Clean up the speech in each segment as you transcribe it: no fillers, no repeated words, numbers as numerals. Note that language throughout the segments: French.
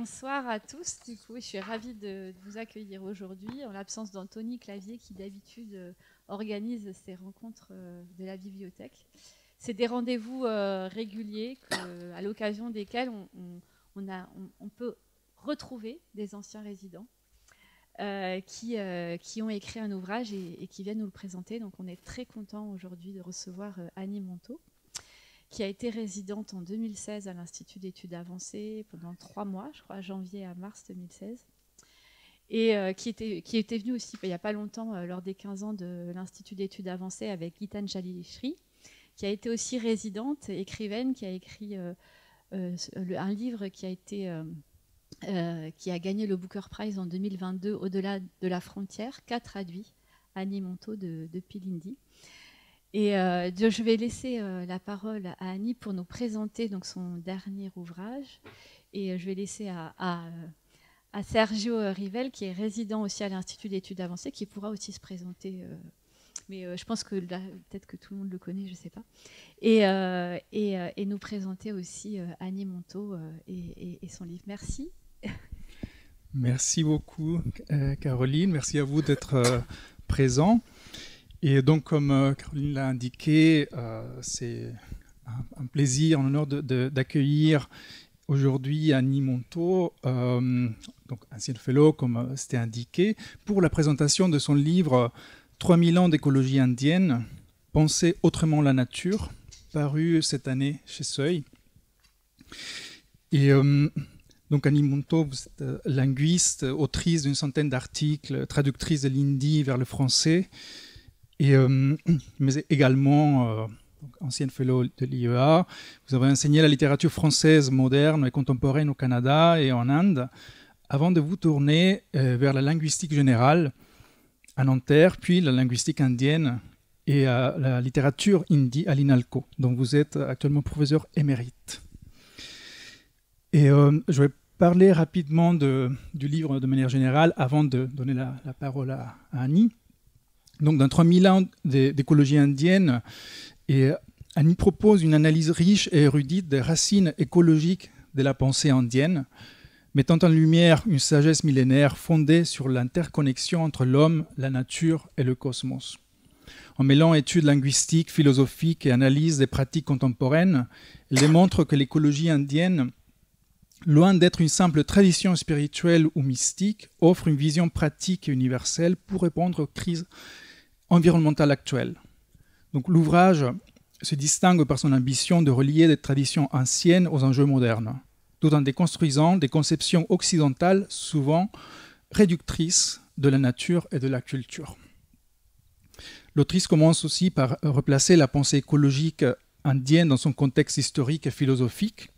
bonsoir à tous. Du coup, je suis ravie de vous accueillir aujourd'hui en l'absence d'Anthony Clavier qui d'habitude organise ces rencontres de la bibliothèque. C'est des rendez-vous réguliers à l'occasion desquels on peut retrouver des anciens résidents qui ont écrit un ouvrage et qui viennent nous le présenter. Donc on est très content aujourd'hui de recevoir Annie Montaut, qui a été résidente en 2016 à l'Institut d'études avancées pendant 3 mois, je crois, janvier à mars 2016, et qui était venue aussi il n'y a pas longtemps lors des 15 ans de l'Institut d'études avancées avec Gitanjali Shri, qui a été aussi résidente, écrivaine, qui a écrit un livre qui a gagné le Booker Prize en 2022, Au-delà de la frontière, qu'a traduit Annie Montaut de Pilindi. Et je vais laisser la parole à Annie pour nous présenter donc, son dernier ouvrage. Et je vais laisser à Sergio Rivel, qui est résident aussi à l'Institut d'études avancées, qui pourra aussi se présenter. Mais je pense que là, peut-être que tout le monde le connaît, je ne sais pas. Et nous présenter aussi Annie Montaut et son livre. Merci. Merci beaucoup, Caroline. Merci à vous d'être présent. Et donc, comme Caroline l'a indiqué, c'est un plaisir, un honneur d'accueillir aujourd'hui Annie Montaut, donc ancienne fellow, comme c'était indiqué, pour la présentation de son livre « 3000 ans d'écologie indienne, penser autrement la nature », paru cette année chez Seuil. Et donc Annie Montaut, vous êtes linguiste, autrice d'une centaine d'articles, traductrice de l'hindi vers le français, mais également ancienne fellow de l'IEA. Vous avez enseigné la littérature française moderne et contemporaine au Canada et en Inde, avant de vous tourner vers la linguistique générale à Nanterre, puis la linguistique indienne et la littérature hindi à l'INALCO, dont vous êtes actuellement professeur émérite. Et je vais parler rapidement du livre de manière générale avant de donner la parole à Annie. Donc, dans 3000 ans d'écologie indienne, Annie propose une analyse riche et érudite des racines écologiques de la pensée indienne, mettant en lumière une sagesse millénaire fondée sur l'interconnexion entre l'homme, la nature et le cosmos. En mêlant études linguistiques, philosophiques et analyse des pratiques contemporaines, elle démontre que l'écologie indienne, loin d'être une simple tradition spirituelle ou mystique, offre une vision pratique et universelle pour répondre aux crises environnementales actuelles. Donc l'ouvrage se distingue par son ambition de relier des traditions anciennes aux enjeux modernes, tout en déconstruisant des conceptions occidentales souvent réductrices de la nature et de la culture. L'autrice commence aussi par replacer la pensée écologique indienne dans son contexte historique et philosophique.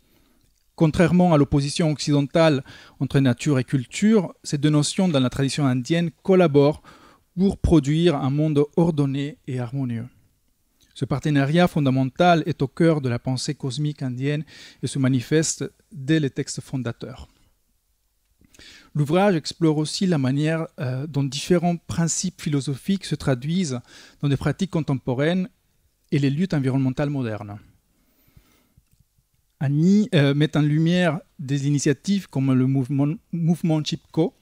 Contrairement à l'opposition occidentale entre nature et culture, ces deux notions dans la tradition indienne collaborent pour produire un monde ordonné et harmonieux. Ce partenariat fondamental est au cœur de la pensée cosmique indienne et se manifeste dès les textes fondateurs. L'ouvrage explore aussi la manière dont différents principes philosophiques se traduisent dans des pratiques contemporaines et les luttes environnementales modernes. Annie met en lumière des initiatives comme le mouvement Chipko,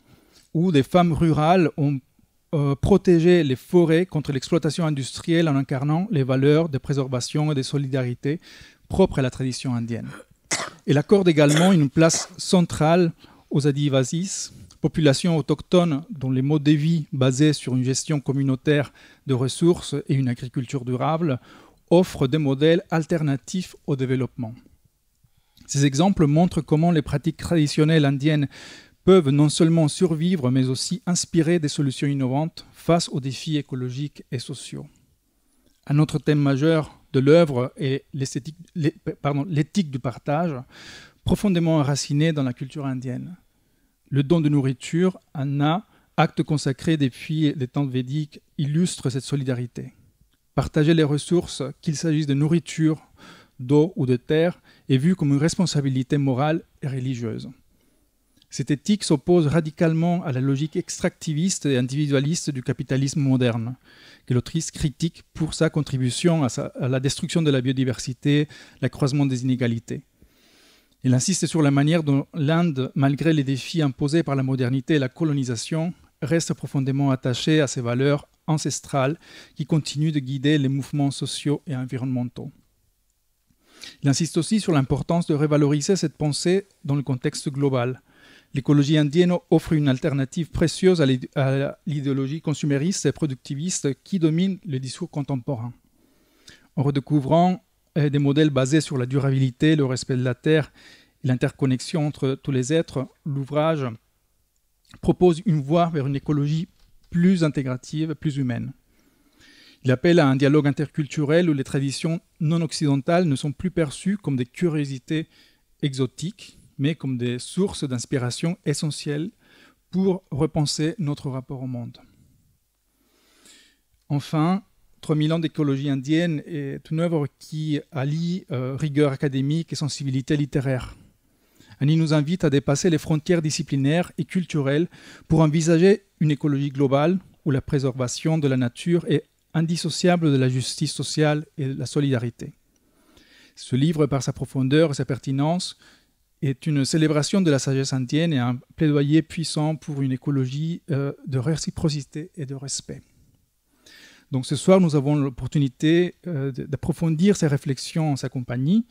où des femmes rurales ont protégé les forêts contre l'exploitation industrielle en incarnant les valeurs de préservation et de solidarité propres à la tradition indienne. Elle accorde également une place centrale aux Adivasis, populations autochtones dont les modes de vie basés sur une gestion communautaire de ressources et une agriculture durable offrent des modèles alternatifs au développement. Ces exemples montrent comment les pratiques traditionnelles indiennes peuvent non seulement survivre, mais aussi inspirer des solutions innovantes face aux défis écologiques et sociaux. Un autre thème majeur de l'œuvre est l'éthique du partage, profondément enracinée dans la culture indienne. Le don de nourriture, anna, acte consacré depuis les temps védiques, illustre cette solidarité. Partager les ressources, qu'il s'agisse de nourriture, d'eau ou de terre, est vu comme une responsabilité morale et religieuse. Cette éthique s'oppose radicalement à la logique extractiviste et individualiste du capitalisme moderne, que l'autrice critique pour sa contribution à la destruction de la biodiversité, l'accroissement des inégalités. Il insiste sur la manière dont l'Inde, malgré les défis imposés par la modernité et la colonisation, reste profondément attachée à ses valeurs ancestrales qui continuent de guider les mouvements sociaux et environnementaux. Il insiste aussi sur l'importance de revaloriser cette pensée dans le contexte global. L'écologie indienne offre une alternative précieuse à l'idéologie consumériste et productiviste qui domine le discours contemporain. En redécouvrant des modèles basés sur la durabilité, le respect de la terre et l'interconnexion entre tous les êtres, l'ouvrage propose une voie vers une écologie plus intégrative, plus humaine. Il appelle à un dialogue interculturel où les traditions non occidentales ne sont plus perçues comme des curiosités exotiques, mais comme des sources d'inspiration essentielles pour repenser notre rapport au monde. Enfin, 3000 ans d'écologie indienne est une œuvre qui allie rigueur académique et sensibilité littéraire. Annie nous invite à dépasser les frontières disciplinaires et culturelles pour envisager une écologie globale où la préservation de la nature est indissociable de la justice sociale et de la solidarité. Ce livre, par sa profondeur et sa pertinence, est une célébration de la sagesse indienne et un plaidoyer puissant pour une écologie de réciprocité et de respect. Donc ce soir, nous avons l'opportunité d'approfondir ces réflexions en sa compagnie,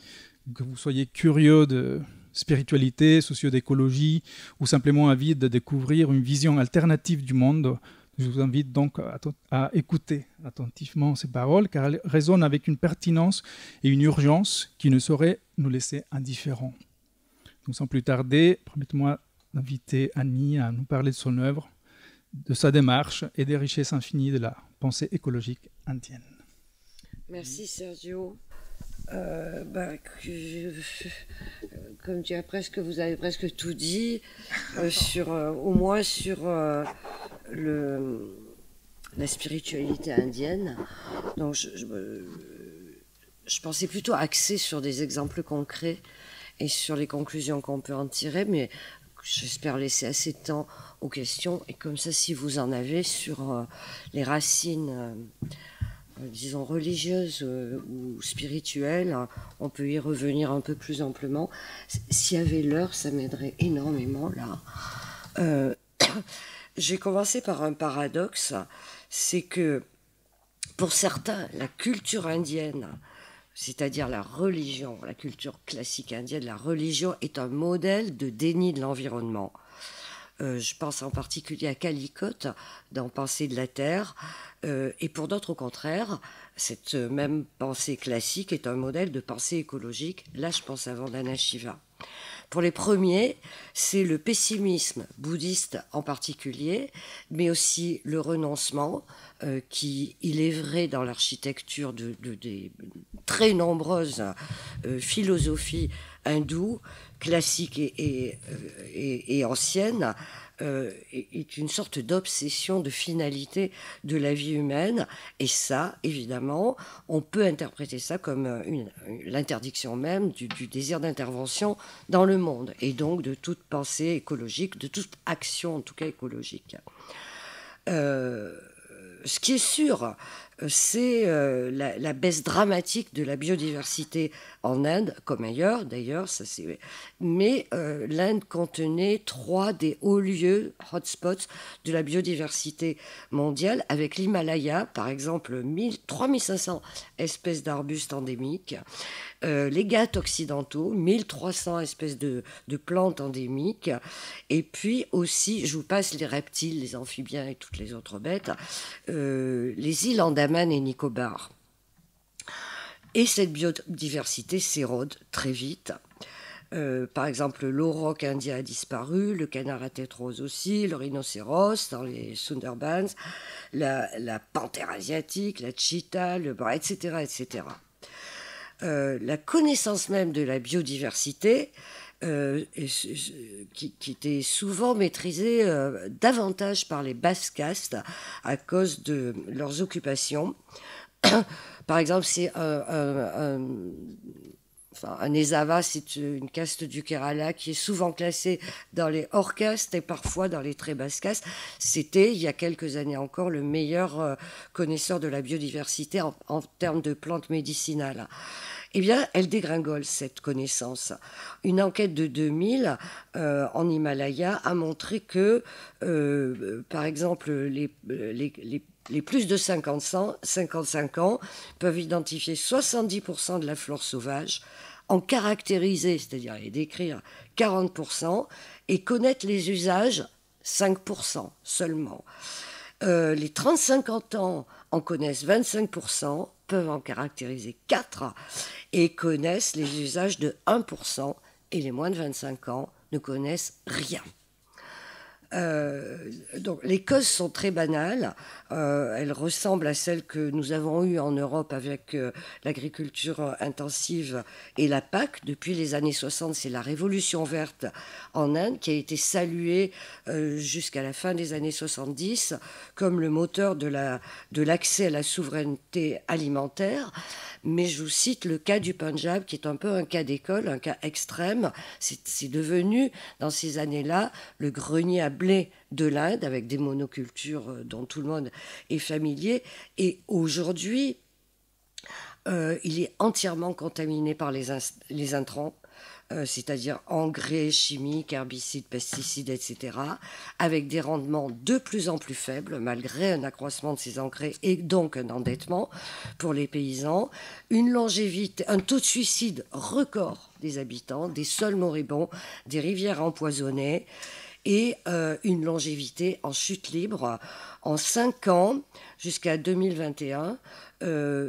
que vous soyez curieux de spiritualité, soucieux d'écologie ou simplement avide de découvrir une vision alternative du monde. Je vous invite donc à écouter attentivement ces paroles car elles résonnent avec une pertinence et une urgence qui ne sauraient nous laisser indifférents. Donc sans plus tarder, permettez-moi d'inviter Annie à nous parler de son œuvre, de sa démarche et des richesses infinies de la pensée écologique indienne. Merci Sergio. Comme tu as vous avez presque tout dit, au moins sur la spiritualité indienne. Donc je pensais plutôt axer sur des exemples concrets et sur les conclusions qu'on peut en tirer, mais j'espère laisser assez de temps aux questions. Et comme ça, si vous en avez sur les racines, disons religieuses ou spirituelles, on peut y revenir un peu plus amplement. S'il y avait l'heure, ça m'aiderait énormément là. J'ai commencé par un paradoxe, c'est que pour certains, la culture indienne, c'est-à-dire la religion, la culture classique indienne, la religion est un modèle de déni de l'environnement. Je pense en particulier à Calicote dans Pensée de la Terre, et pour d'autres au contraire, cette même pensée classique est un modèle de pensée écologique. Là, je pense à Vandana Shiva. Pour les premiers, c'est le pessimisme bouddhiste en particulier, mais aussi le renoncement, qui, il est vrai, dans l'architecture des très nombreuses philosophies hindoues, classiques et anciennes, est une sorte d'obsession de finalité de la vie humaine. Et ça, évidemment, on peut interpréter ça comme l'interdiction même du désir d'intervention dans le monde, et donc de toute pensée écologique, de toute action en tout cas écologique. Ce qui est sûr, c'est la baisse dramatique de la biodiversité en Inde, comme ailleurs d'ailleurs. Mais l'Inde contenait 3 des hauts lieux, hotspots, de la biodiversité mondiale, avec l'Himalaya, par exemple, 3500 espèces d'arbustes endémiques, les Ghats occidentaux, 1300 espèces de plantes endémiques, et puis aussi, je vous passe les reptiles, les amphibiens et toutes les autres bêtes, les îles Andaman et Nicobar. Et cette biodiversité s'érode très vite. Par exemple, l'auroch indien a disparu, le canard à tête rose aussi, le rhinocéros dans les Sundarbans, la panthère asiatique, la cheetah, etc., etc. La connaissance même de la biodiversité, qui était souvent maîtrisée davantage par les basses castes à cause de leurs occupations. Par exemple, c'est un Ezava, c'est une caste du Kerala qui est souvent classée dans les hors castes et parfois dans les très basses castes. C'était, il y a quelques années encore, le meilleur connaisseur de la biodiversité en termes de plantes médicinales. eh bien, elle dégringole cette connaissance. Une enquête de 2000 en Himalaya a montré que, par exemple, les plus de 55 ans peuvent identifier 70% de la flore sauvage, en caractériser, c'est-à-dire les décrire 40%, et connaître les usages 5% seulement. Les 30-50 ans en connaissent 25%, peuvent en caractériser 4% et connaissent les usages de 1%, et les moins de 25 ans ne connaissent rien. Donc les causes sont très banales, elles ressemblent à celles que nous avons eues en Europe avec l'agriculture intensive et la PAC. Depuis les années 60, c'est la révolution verte en Inde qui a été saluée jusqu'à la fin des années 70 comme le moteur de l'accès à la souveraineté alimentaire. Mais je vous cite le cas du Punjab, qui est un peu un cas d'école, un cas extrême. C'est devenu, dans ces années-là, le grenier à blé de l'Inde, avec des monocultures dont tout le monde est familier. Et aujourd'hui, il est entièrement contaminé par les intrants, c'est-à-dire engrais chimiques, herbicides, pesticides, etc., avec des rendements de plus en plus faibles, malgré un accroissement de ces engrais et donc un endettement pour les paysans, une longévité, un taux de suicide record des habitants, des sols moribonds, des rivières empoisonnées, et une longévité en chute libre. En 5 ans, jusqu'à 2021,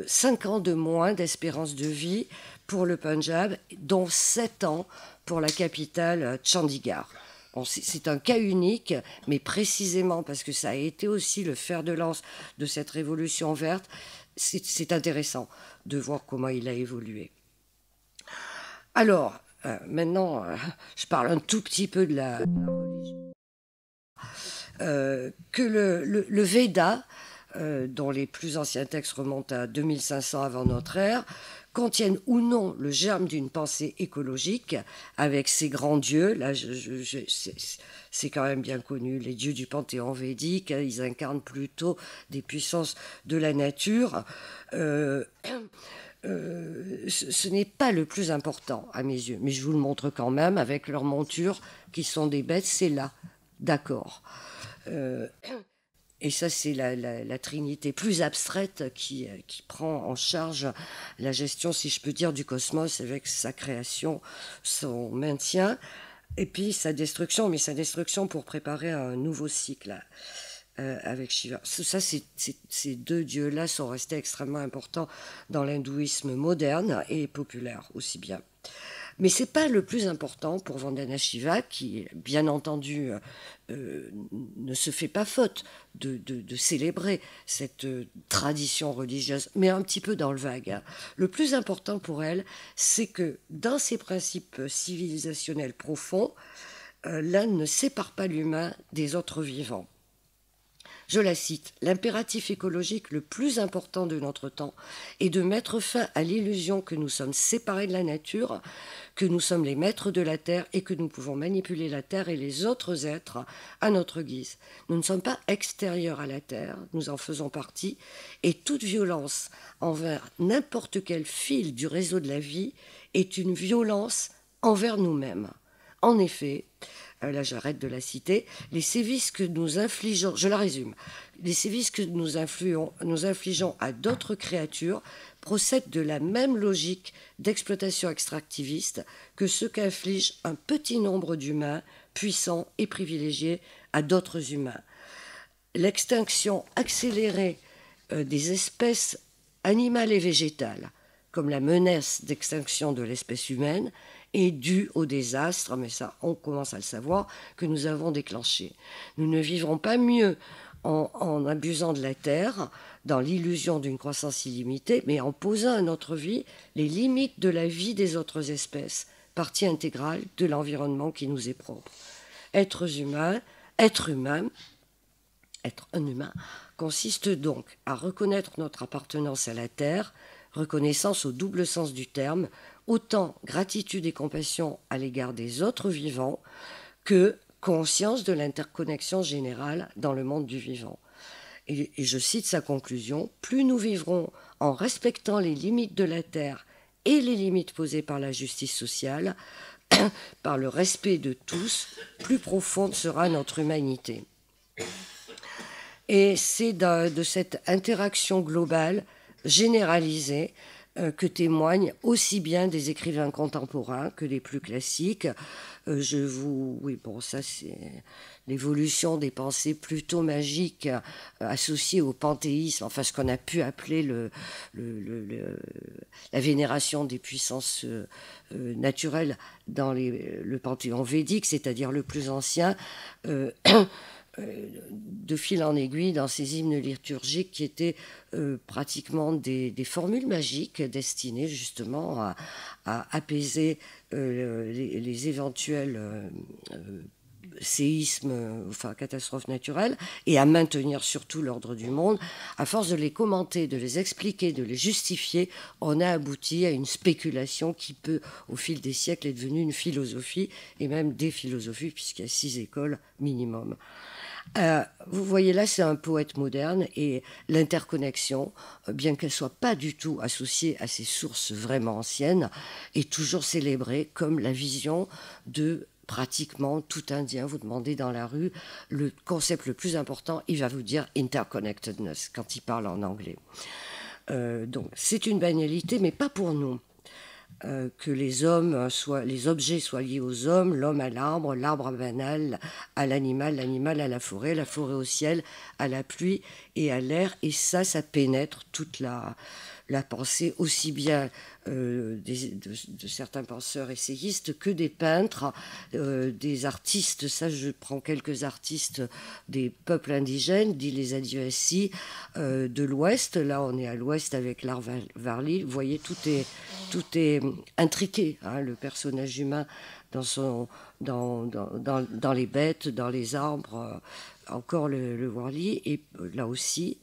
5 ans de moins d'espérance de vie pour le Punjab, dont 7 ans pour la capitale Chandigarh. Bon, c'est un cas unique, mais précisément parce que ça a été aussi le fer de lance de cette révolution verte, c'est intéressant de voir comment il a évolué. Alors, maintenant, je parle un tout petit peu de la religion. Que le Veda, dont les plus anciens textes remontent à 2500 avant notre ère, contiennent ou non le germe d'une pensée écologique avec ces grands dieux. Là, c'est quand même bien connu, les dieux du panthéon védique, ils incarnent plutôt des puissances de la nature. Ce n'est pas le plus important à mes yeux, mais je vous le montre quand même avec leurs montures qui sont des bêtes, c'est là, d'accord. Et ça, c'est la trinité plus abstraite qui prend en charge la gestion, si je peux dire, du cosmos avec sa création, son maintien, et puis sa destruction, mais sa destruction pour préparer un nouveau cycle avec Shiva. Ça, ces deux dieux-là sont restés extrêmement importants dans l'hindouisme moderne et populaire aussi bien. Mais ce n'est pas le plus important pour Vandana Shiva, qui, bien entendu, ne se fait pas faute de célébrer cette tradition religieuse, mais un petit peu dans le vague. Hein. Le plus important pour elle, c'est que dans ses principes civilisationnels profonds, l'Inde ne sépare pas l'humain des autres vivants. Je la cite, « L'impératif écologique le plus important de notre temps est de mettre fin à l'illusion que nous sommes séparés de la nature, que nous sommes les maîtres de la terre et que nous pouvons manipuler la terre et les autres êtres à notre guise. Nous ne sommes pas extérieurs à la terre, nous en faisons partie, et toute violence envers n'importe quel fil du réseau de la vie est une violence envers nous-mêmes. En effet, là j'arrête de la citer, les sévices que nous infligeons, je la résume, les sévices que nous infligeons à d'autres créatures procèdent de la même logique d'exploitation extractiviste que ceux qu'inflige un petit nombre d'humains puissants et privilégiés à d'autres humains. L'extinction accélérée des espèces animales et végétales, comme la menace d'extinction de l'espèce humaine, est due au désastre, mais ça on commence à le savoir, que nous avons déclenché. Nous ne vivrons pas mieux en abusant de la terre, dans l'illusion d'une croissance illimitée, mais en posant à notre vie les limites de la vie des autres espèces, partie intégrale de l'environnement qui nous est propre. Être un humain consiste donc à reconnaître notre appartenance à la terre, reconnaissance au double sens du terme, autant gratitude et compassion à l'égard des autres vivants que conscience de l'interconnexion générale dans le monde du vivant. Et je cite sa conclusion, « Plus nous vivrons en respectant les limites de la Terre et les limites posées par la justice sociale, par le respect de tous, plus profonde sera notre humanité. Et c'est de cette interaction globale, généralisée, que témoignent aussi bien des écrivains contemporains que les plus classiques. Oui, bon, ça c'est l'évolution des pensées plutôt magiques associées au panthéisme, enfin ce qu'on a pu appeler la vénération des puissances naturelles dans le panthéon védique, c'est-à-dire le plus ancien. De fil en aiguille dans ces hymnes liturgiques qui étaient pratiquement des formules magiques destinées justement à apaiser les éventuels séismes, enfin catastrophes naturelles, et à maintenir surtout l'ordre du monde. À force de les commenter, de les expliquer, de les justifier, on a abouti à une spéculation qui peut, au fil des siècles, être devenue une philosophie, et même des philosophies, puisqu'il y a 6 écoles minimum. Vous voyez là, c'est un poète moderne, et l'interconnexion, bien qu'elle ne soit pas du tout associée à ces sources vraiment anciennes, est toujours célébrée comme la vision de pratiquement tout Indien. Vous demandez dans la rue le concept le plus important, il va vous dire interconnectedness quand il parle en anglais. Donc c'est une banalité, mais pas pour nous. Que les objets soient liés aux hommes, l'homme à l'arbre, l'arbre à l'animal, l'animal à la forêt au ciel, à la pluie et à l'air. Et ça pénètre toute la pensée, aussi bien de certains penseurs essayistes que des peintres, des artistes. Ça, je prends quelques artistes des peuples indigènes, dit les Adivasi, de l'Ouest. Là, on est à l'Ouest avec l'art Varli. Vous voyez, tout est intriqué, hein, le personnage humain dans les bêtes, dans les arbres, encore le Varli, et là aussi.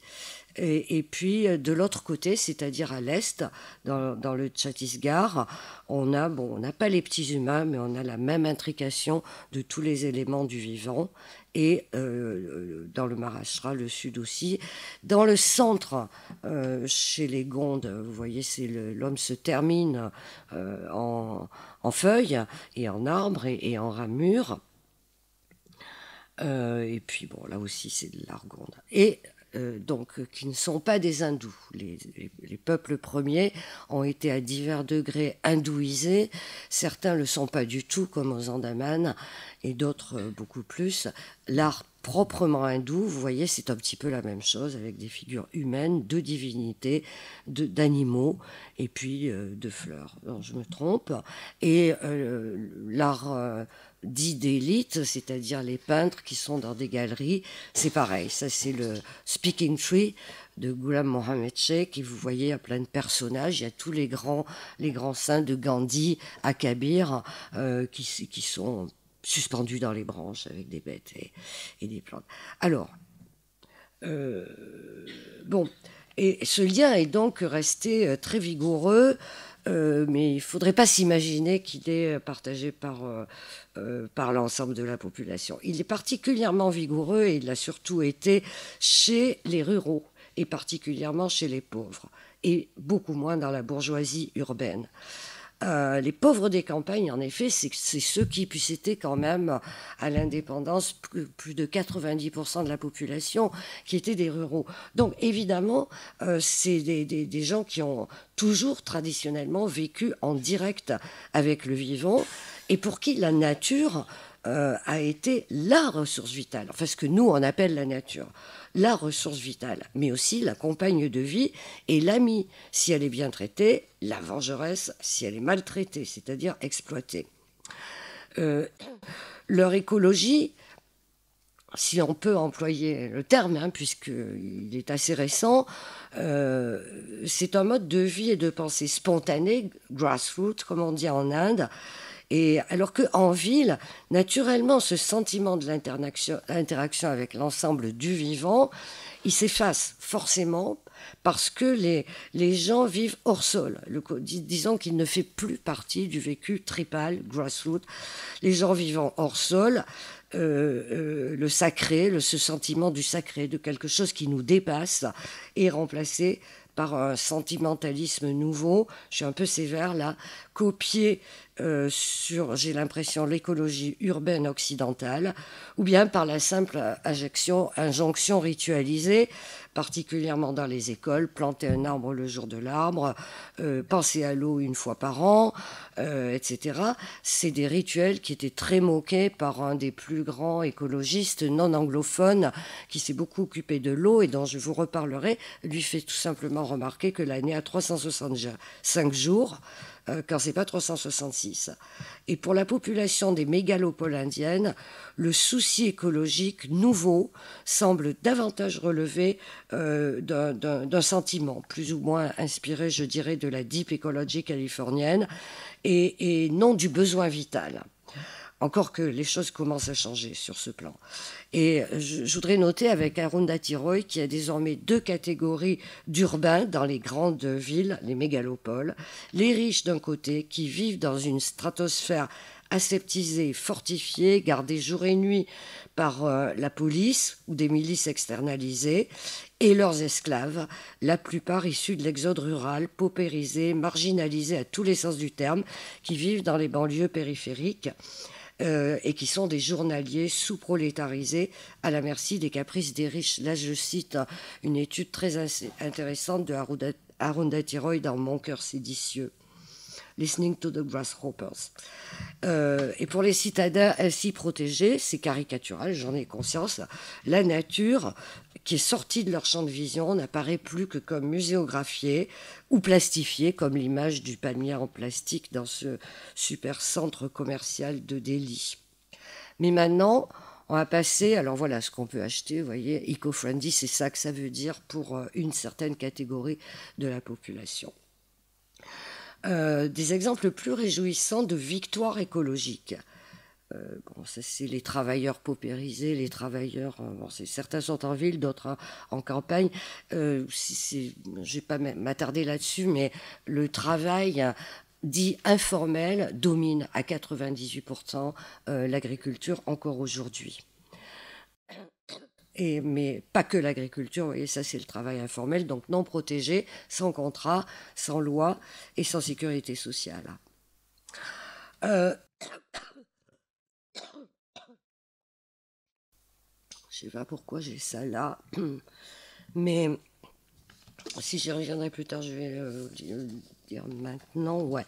Et puis de l'autre côté, c'est-à-dire à l'est, dans le Chhattisgarh, on n'a pas les petits humains, mais on a la même intrication de tous les éléments du vivant. Et dans le Maharashtra, le sud aussi. Dans le centre, chez les Gonds, vous voyez, l'homme se termine en feuilles et en arbres et en ramures. Et puis, bon, là aussi, c'est de l'art gonde. Et donc, qui ne sont pas des hindous. Les peuples premiers ont été à divers degrés hindouisés. Certains ne le sont pas du tout, comme aux Andaman, et d'autres beaucoup plus. L'art proprement hindou, vous voyez, c'est un petit peu la même chose, avec des figures humaines, de divinités, d'animaux, et puis de fleurs. Non, je me trompe. Et l'art dit d'élite, c'est-à-dire les peintres qui sont dans des galeries, c'est pareil. Ça, c'est le Speaking Tree de Ghulam Mohammed Sheikh, et vous voyez, à plein de personnages. Il y a tous les grands saints de Gandhi à Kabir qui sont suspendus dans les branches avec des bêtes et des plantes. Alors, bon, et ce lien est donc resté très vigoureux, mais il ne faudrait pas s'imaginer qu'il est partagé par l'ensemble de la population. Il est particulièrement vigoureux, et il l'a surtout été chez les ruraux, et particulièrement chez les pauvres, et beaucoup moins dans la bourgeoisie urbaine. Les pauvres des campagnes, en effet, c'est ceux qui, puis c'était quand même à l'indépendance plus de 90% de la population qui étaient des ruraux. Donc évidemment, c'est des gens qui ont toujours traditionnellement vécu en direct avec le vivant, et pour qui la nature a été la ressource vitale, enfin ce que nous on appelle la nature, la ressource vitale, mais aussi la compagne de vie et l'amie si elle est bien traitée, la vengeresse si elle est maltraitée, c'est-à-dire exploitée. Leur écologie, si on peut employer le terme, hein, puisqu'il est assez récent, c'est un mode de vie et de pensée spontané, grassroots, comme on dit en Inde. Et alors qu'en ville, naturellement, ce sentiment de l'interaction avec l'ensemble du vivant, il s'efface forcément parce que les gens vivent hors sol. Disons qu'il ne fait plus partie du vécu tribal, grassroots. Les gens vivant hors sol, le sacré, ce sentiment du sacré, de quelque chose qui nous dépasse, est remplacé par un sentimentalisme nouveau, je suis un peu sévère là, copié sur, j'ai l'impression, l'écologie urbaine occidentale, ou bien par la simple injonction ritualisée, particulièrement dans les écoles, planter un arbre le jour de l'arbre, penser à l'eau une fois par an, etc. C'est des rituels qui étaient très moqués par un des plus grands écologistes non anglophones qui s'est beaucoup occupé de l'eau et dont je vous reparlerai, lui fait tout simplement remarquer que l'année a 365 jours, quand c'est pas 366. Et pour la population des mégalopoles indiennes, le souci écologique nouveau semble davantage relever d'un sentiment plus ou moins inspiré, je dirais, de la deep ecology californienne et non du besoin vital. Encore que les choses commencent à changer sur ce plan. Et je voudrais noter avec Arundhati Roy qu'il y a désormais 2 catégories d'urbains dans les grandes villes, les mégalopoles. Les riches d'un côté qui vivent dans une stratosphère aseptisée, fortifiée, gardée jour et nuit par la police ou des milices externalisées, et leurs esclaves, la plupart issus de l'exode rural, paupérisés, marginalisés à tous les sens du terme, qui vivent dans les banlieues périphériques. Et qui sont des journaliers sous-prolétarisés à la merci des caprices des riches. Là, je cite une étude très intéressante de Arundhati Roy dans Mon cœur séditieux, Listening to the Grasshoppers. Et pour les citadins ainsi protégés, c'est caricatural, j'en ai conscience, la nature qui est sortie de leur champ de vision n'apparaît plus que comme muséographiée ou plastifiée, comme l'image du palmier en plastique dans ce super centre commercial de Delhi. Mais maintenant, on va passer, alors voilà ce qu'on peut acheter, vous voyez, eco-friendly, c'est ça que ça veut dire pour une certaine catégorie de la population. Des exemples plus réjouissants de victoire écologique. Bon, ça, c'est les travailleurs paupérisés, les travailleurs, certains sont en ville, d'autres en campagne. Je ne vais pas m'attarder là-dessus, mais le travail dit informel domine à 98% l'agriculture encore aujourd'hui. Mais pas que l'agriculture, vous voyez, ça c'est le travail informel, donc non protégé, sans contrat, sans loi et sans sécurité sociale. Je ne sais pas pourquoi j'ai ça là, mais si j'y reviendrai plus tard, je vais le dire maintenant. Ouais.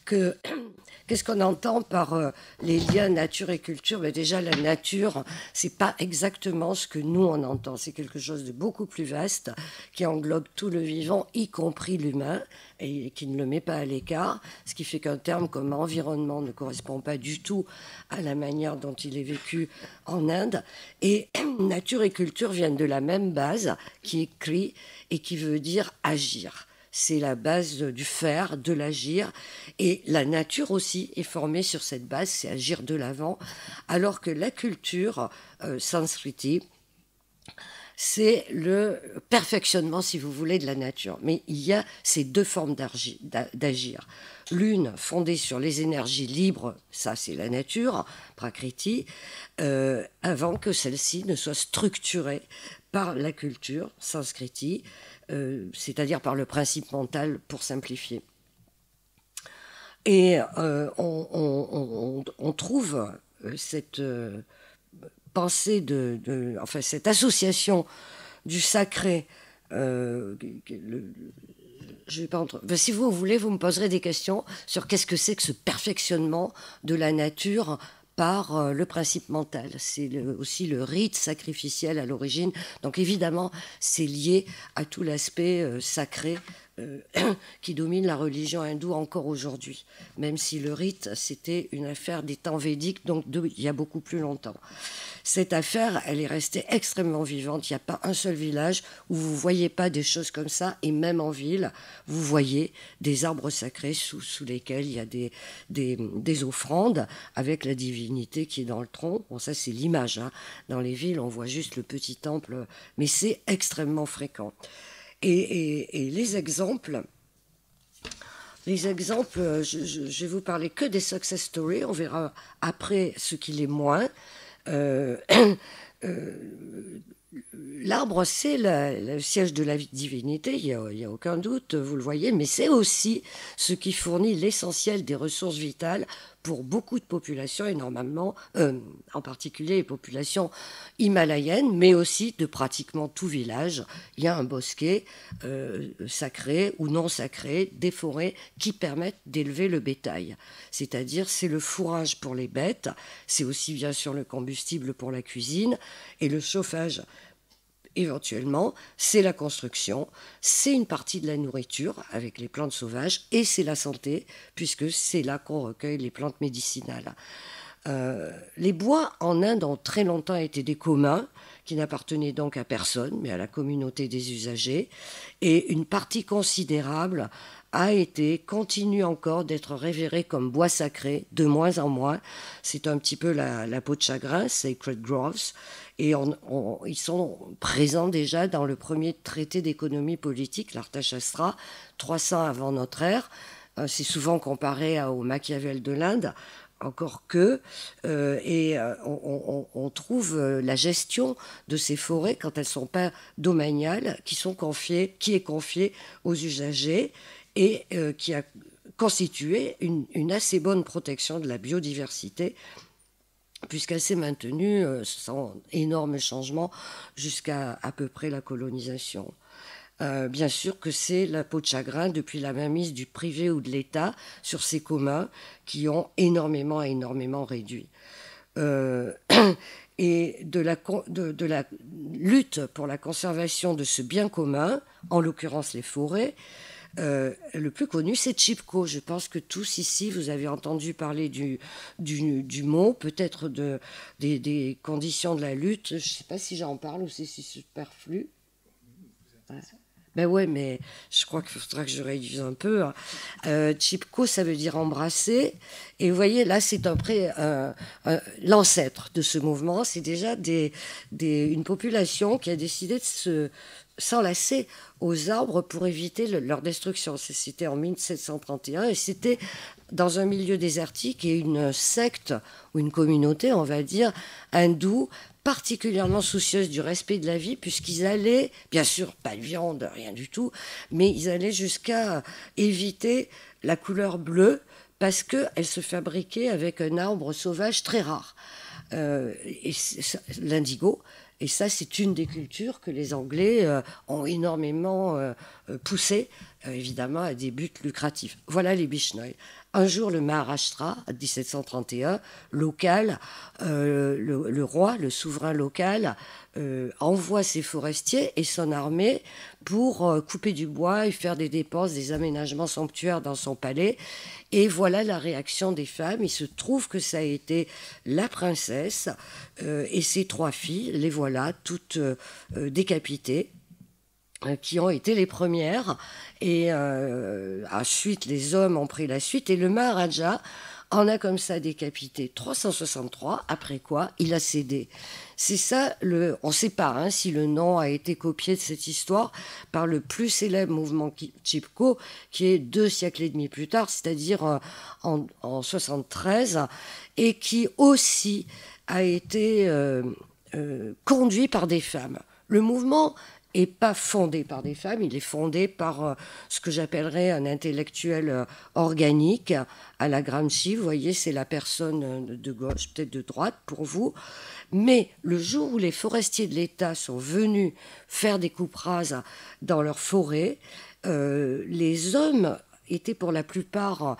Qu'est-ce qu'on entend par les liens nature et culture? Ben déjà, la nature, c'est pas exactement ce que nous on entend. C'est quelque chose de beaucoup plus vaste qui englobe tout le vivant, y compris l'humain, et qui ne le met pas à l'écart. Ce qui fait qu'un terme comme environnement ne correspond pas du tout à la manière dont il est vécu en Inde. Et nature et culture viennent de la même base, qui est cri et qui veut dire agir. C'est la base du faire, de l'agir. Et la nature aussi est formée sur cette base, c'est agir de l'avant. Alors que la culture, sanskriti, c'est le perfectionnement, si vous voulez, de la nature. Mais il y a ces 2 formes d'agir. L'une fondée sur les énergies libres, ça c'est la nature, prakriti, avant que celle-ci ne soit structurée par la culture, sanskriti, c'est-à-dire par le principe mental, pour simplifier. Et on trouve cette pensée enfin cette association du sacré. Je vais pas si vous voulez, vous me poserez des questions sur qu'est-ce que c'est que ce perfectionnement de la nature par le principe mental. C'est aussi le rite sacrificiel à l'origine. Donc évidemment, c'est lié à tout l'aspect sacré qui domine la religion hindoue encore aujourd'hui. Même si le rite, c'était une affaire des temps védiques, donc il y a beaucoup plus longtemps. Cette affaire, elle est restée extrêmement vivante. Il n'y a pas un seul village où vous ne voyez pas des choses comme ça. Et même en ville, vous voyez des arbres sacrés sous lesquels il y a des offrandes avec la divinité qui est dans le tronc. Bon, ça, c'est l'image. Hein. Dans les villes, on voit juste le petit temple. Mais c'est extrêmement fréquent. Et les exemples, je vais vous parler que des success stories. On verra après ce qu'il est moins. l'arbre, c'est le siège de la divinité, il y a aucun doute, vous le voyez, mais c'est aussi ce qui fournit l'essentiel des ressources vitales pour beaucoup de populations, et normalement, en particulier les populations himalayennes, mais aussi de pratiquement tout village. Il y a un bosquet sacré ou non sacré, des forêts qui permettent d'élever le bétail. C'est-à-dire, c'est le fourrage pour les bêtes, c'est aussi bien sûr le combustible pour la cuisine, et le chauffage éventuellement, c'est la construction, c'est une partie de la nourriture avec les plantes sauvages, et c'est la santé, puisque c'est là qu'on recueille les plantes médicinales. Les bois en Inde ont très longtemps été des communs, qui n'appartenaient donc à personne, mais à la communauté des usagers, et une partie considérable continue encore d'être révérée comme bois sacré, de moins en moins. C'est un petit peu la peau de chagrin, Sacred Groves, et ils sont présents déjà dans le premier traité d'économie politique, l'Arthashastra, 300 avant notre ère. C'est souvent comparé au Machiavel de l'Inde, encore que, on trouve la gestion de ces forêts, quand elles ne sont pas domaniales, qui est confiée aux usagers, et qui a constitué une assez bonne protection de la biodiversité, puisqu'elle s'est maintenue sans énormes changements jusqu'à à peu près la colonisation. Bien sûr que c'est la peau de chagrin depuis la mainmise du privé ou de l'État sur ces communs qui ont énormément réduit. Et de la lutte pour la conservation de ce bien commun, en l'occurrence les forêts, le plus connu, c'est Chipko. Je pense que tous ici, vous avez entendu parler du mot, peut-être des conditions de la lutte. Je ne sais pas si j'en parle ou si c'est superflu. Ouais. Ben ouais, mais je crois qu'il faudra que je réduise un peu. Chipko, ça veut dire embrasser. Et vous voyez, là, c'est l'ancêtre de ce mouvement. C'est déjà une population qui a décidé de s'enlacer aux arbres pour éviter leur destruction. C'était en 1731 et c'était dans un milieu désertique et une secte ou une communauté, on va dire, hindoue, particulièrement soucieuse du respect de la vie, puisqu'ils allaient, bien sûr, pas de viande, rien du tout, mais ils allaient jusqu'à éviter la couleur bleue parce qu'elle se fabriquait avec un arbre sauvage très rare, l'indigo. Et ça, c'est une des cultures que les Anglais ont énormément poussées, évidemment, à des buts lucratifs. Voilà les Bishnoi. Un jour, le Maharashtra, en 1731, local, le roi, le souverain local, envoie ses forestiers et son armée pour couper du bois et faire des dépenses, des aménagements somptuaires dans son palais. Et voilà la réaction des femmes. Il se trouve que ça a été la princesse et ses 3 filles, les voilà, toutes décapitées, qui ont été les premières. Et ensuite, les hommes ont pris la suite. Et le Maharaja en a comme ça décapité 363, après quoi il a cédé. C'est ça, on ne sait pas si le nom a été copié de cette histoire par le plus célèbre mouvement Chipko, qui est 2 siècles et demi plus tard, c'est-à-dire en 73, et qui aussi a été conduit par des femmes. Le mouvement n'est pas fondé par des femmes, il est fondé par ce que j'appellerais un intellectuel organique à la Gramsci. Vous voyez, c'est la personne de gauche, peut-être de droite pour vous. Mais le jour où les forestiers de l'État sont venus faire des coupes rases dans leur forêt, les hommes étaient pour la plupart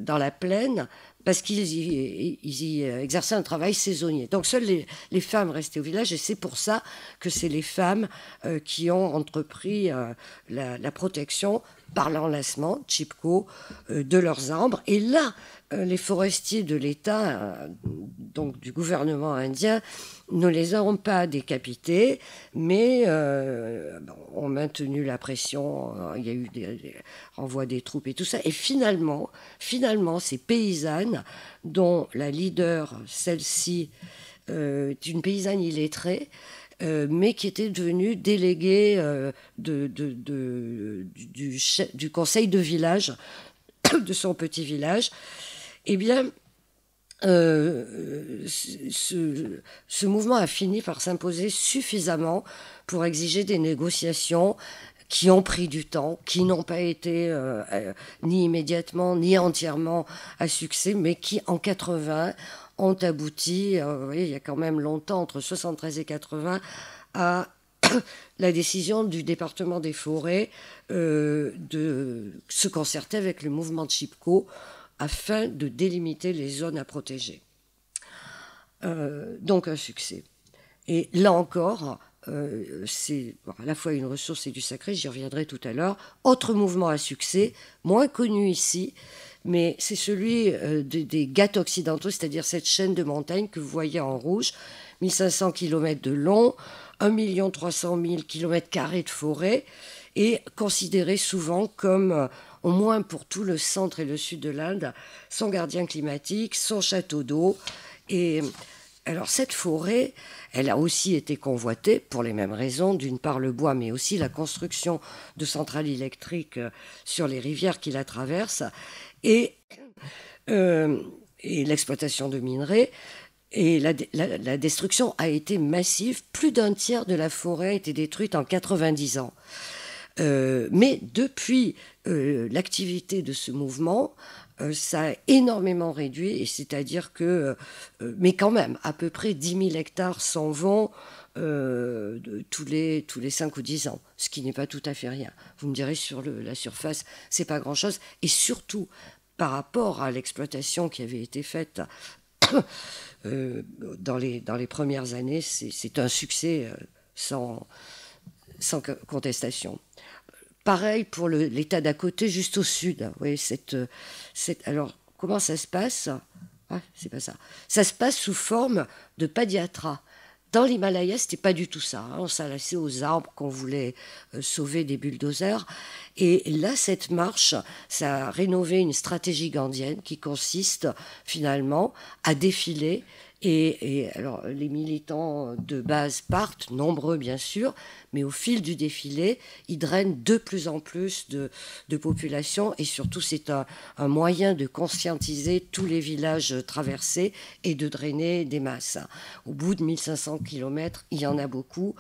dans la plaine, parce qu'ils y exerçaient un travail saisonnier. Donc seules les femmes restaient au village, et c'est pour ça que c'est les femmes qui ont entrepris la protection par l'enlacement, Chipko, de leurs arbres. Et là, les forestiers de l'État, donc du gouvernement indien, ne les ont pas décapités, mais ont maintenu la pression. Il y a eu des renvois des troupes et tout ça. Et finalement, ces paysannes, dont la leader, celle-ci, est une paysanne illettrée, mais qui était devenue déléguée du conseil de village de son petit village, eh bien, ce mouvement a fini par s'imposer suffisamment pour exiger des négociations qui ont pris du temps, qui n'ont pas été ni immédiatement ni entièrement à succès, mais qui en 80 ont abouti, vous voyez, il y a quand même longtemps, entre 73 et 80, à la décision du département des forêts de se concerter avec le mouvement de Chipko afin de délimiter les zones à protéger. Donc un succès. Et là encore, c'est à la fois une ressource et du sacré, j'y reviendrai tout à l'heure. Autre mouvement à succès, moins connu ici, mais c'est celui des Ghats occidentaux, c'est-à-dire cette chaîne de montagnes que vous voyez en rouge, 1500 km de long, 1 300 000 km² de forêt, et considéré souvent comme, au moins pour tout le centre et le sud de l'Inde, son gardien climatique, son château d'eau. Et alors cette forêt, elle a aussi été convoitée pour les mêmes raisons, d'une part le bois, mais aussi la construction de centrales électriques sur les rivières qui la traversent, et l'exploitation de minerais. Et la destruction a été massive. Plus d'un tiers de la forêt a été détruite en 90 ans. Mais depuis l'activité de ce mouvement, ça a énormément réduit, et c'est-à-dire que, mais quand même, à peu près 10 000 hectares s'en vont tous les 5 ou 10 ans, ce qui n'est pas tout à fait rien. Vous me direz, sur la surface, c'est pas grand-chose, et surtout, par rapport à l'exploitation qui avait été faite dans les premières années, c'est un succès sans contestation. Pareil pour l'état d'à côté, juste au sud. Vous voyez, alors, comment ça se passe ? Ah, c'est pas ça. Ça se passe sous forme de padiatra. Dans l'Himalaya, c'était pas du tout ça. Hein. On s'enlaçait aux arbres qu'on voulait sauver des bulldozers. Et là, cette marche, ça a rénové une stratégie gandhienne qui consiste finalement à défiler. Et alors, les militants de base partent, nombreux bien sûr, mais au fil du défilé, ils drainent de plus en plus de population. Et surtout, c'est un moyen de conscientiser tous les villages traversés et de drainer des masses. Au bout de 1500 km, il y en a beaucoup.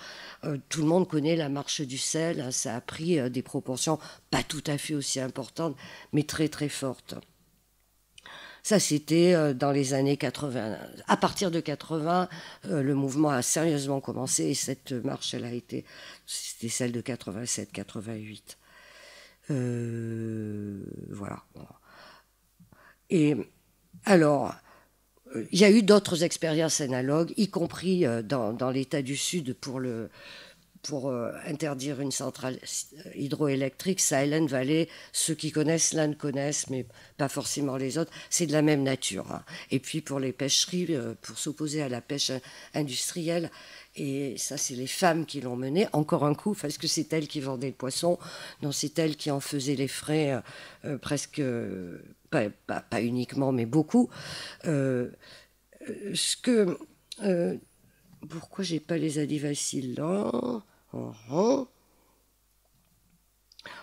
Tout le monde connaît la marche du sel. Hein, ça a pris des proportions pas tout à fait aussi importantes, mais très très fortes. Ça, c'était dans les années 80. À partir de 80, le mouvement a sérieusement commencé, et cette marche, c'était celle de 87-88. Voilà. Et alors, il y a eu d'autres expériences analogues, y compris dans l'État du Sud pour interdire une centrale hydroélectrique. Silent Valley, ceux qui connaissent l'Inde connaissent, mais pas forcément les autres, c'est de la même nature. Hein. Et puis pour les pêcheries, pour s'opposer à la pêche industrielle, et ça c'est les femmes qui l'ont mené, encore un coup, parce que c'est elles qui vendaient le poisson, non, c'est elles qui en faisaient les frais, presque, pas uniquement, mais beaucoup. Pourquoi j'ai pas les adivacils là ?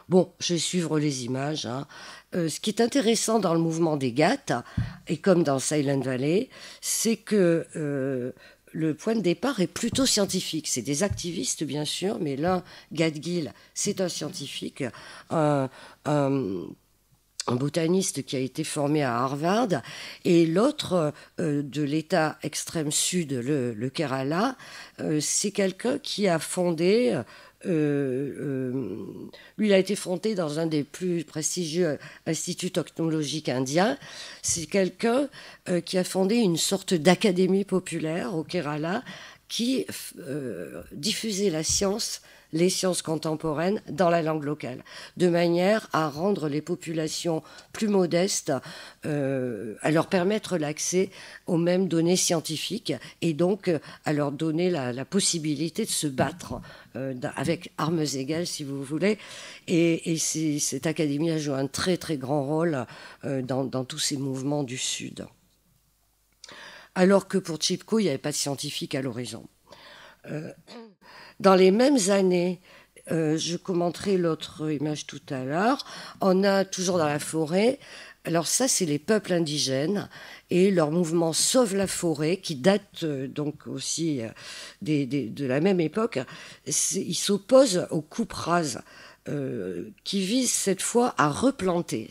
Bon, je vais suivre les images. Hein. Ce qui est intéressant dans le mouvement des Ghats, et comme dans Silent Valley, c'est que le point de départ est plutôt scientifique. C'est des activistes, bien sûr, mais l'un, Gadgil, c'est un scientifique, un botaniste qui a été formé à Harvard, et l'autre de l'État extrême sud, le Kerala, c'est quelqu'un qui a fondé, lui il a été fondé dans un des plus prestigieux instituts technologiques indiens. C'est quelqu'un qui a fondé une sorte d'académie populaire au Kerala qui diffusait les sciences contemporaines dans la langue locale, de manière à rendre les populations plus modestes, à leur permettre l'accès aux mêmes données scientifiques, et donc à leur donner la possibilité de se battre avec armes égales, si vous voulez. Et cette académie a joué un très très grand rôle dans tous ces mouvements du Sud. Alors que pour Chipko, il n'y avait pas de scientifique à l'horizon. Dans les mêmes années, je commenterai l'autre image tout à l'heure, on a toujours dans la forêt Alors ça, c'est les peuples indigènes et leur mouvement Sauve la forêt, qui date donc aussi de la même époque. Ils s'opposent aux coupes rases. Qui vise cette fois à replanter.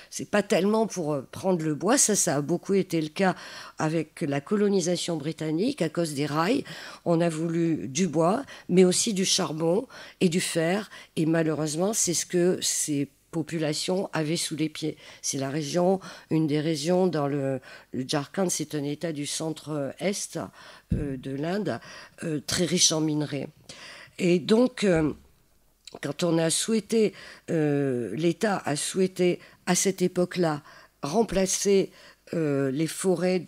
C'est pas tellement pour prendre le bois, ça a beaucoup été le cas avec la colonisation britannique à cause des rails. On a voulu du bois, mais aussi du charbon et du fer, et malheureusement, c'est ce que ces populations avaient sous les pieds. C'est la région, une des régions dans le Jharkhand, c'est un état du centre-est de l'Inde, très riche en minerais. Et donc, quand on a souhaité, l'État a souhaité à cette époque-là remplacer les forêts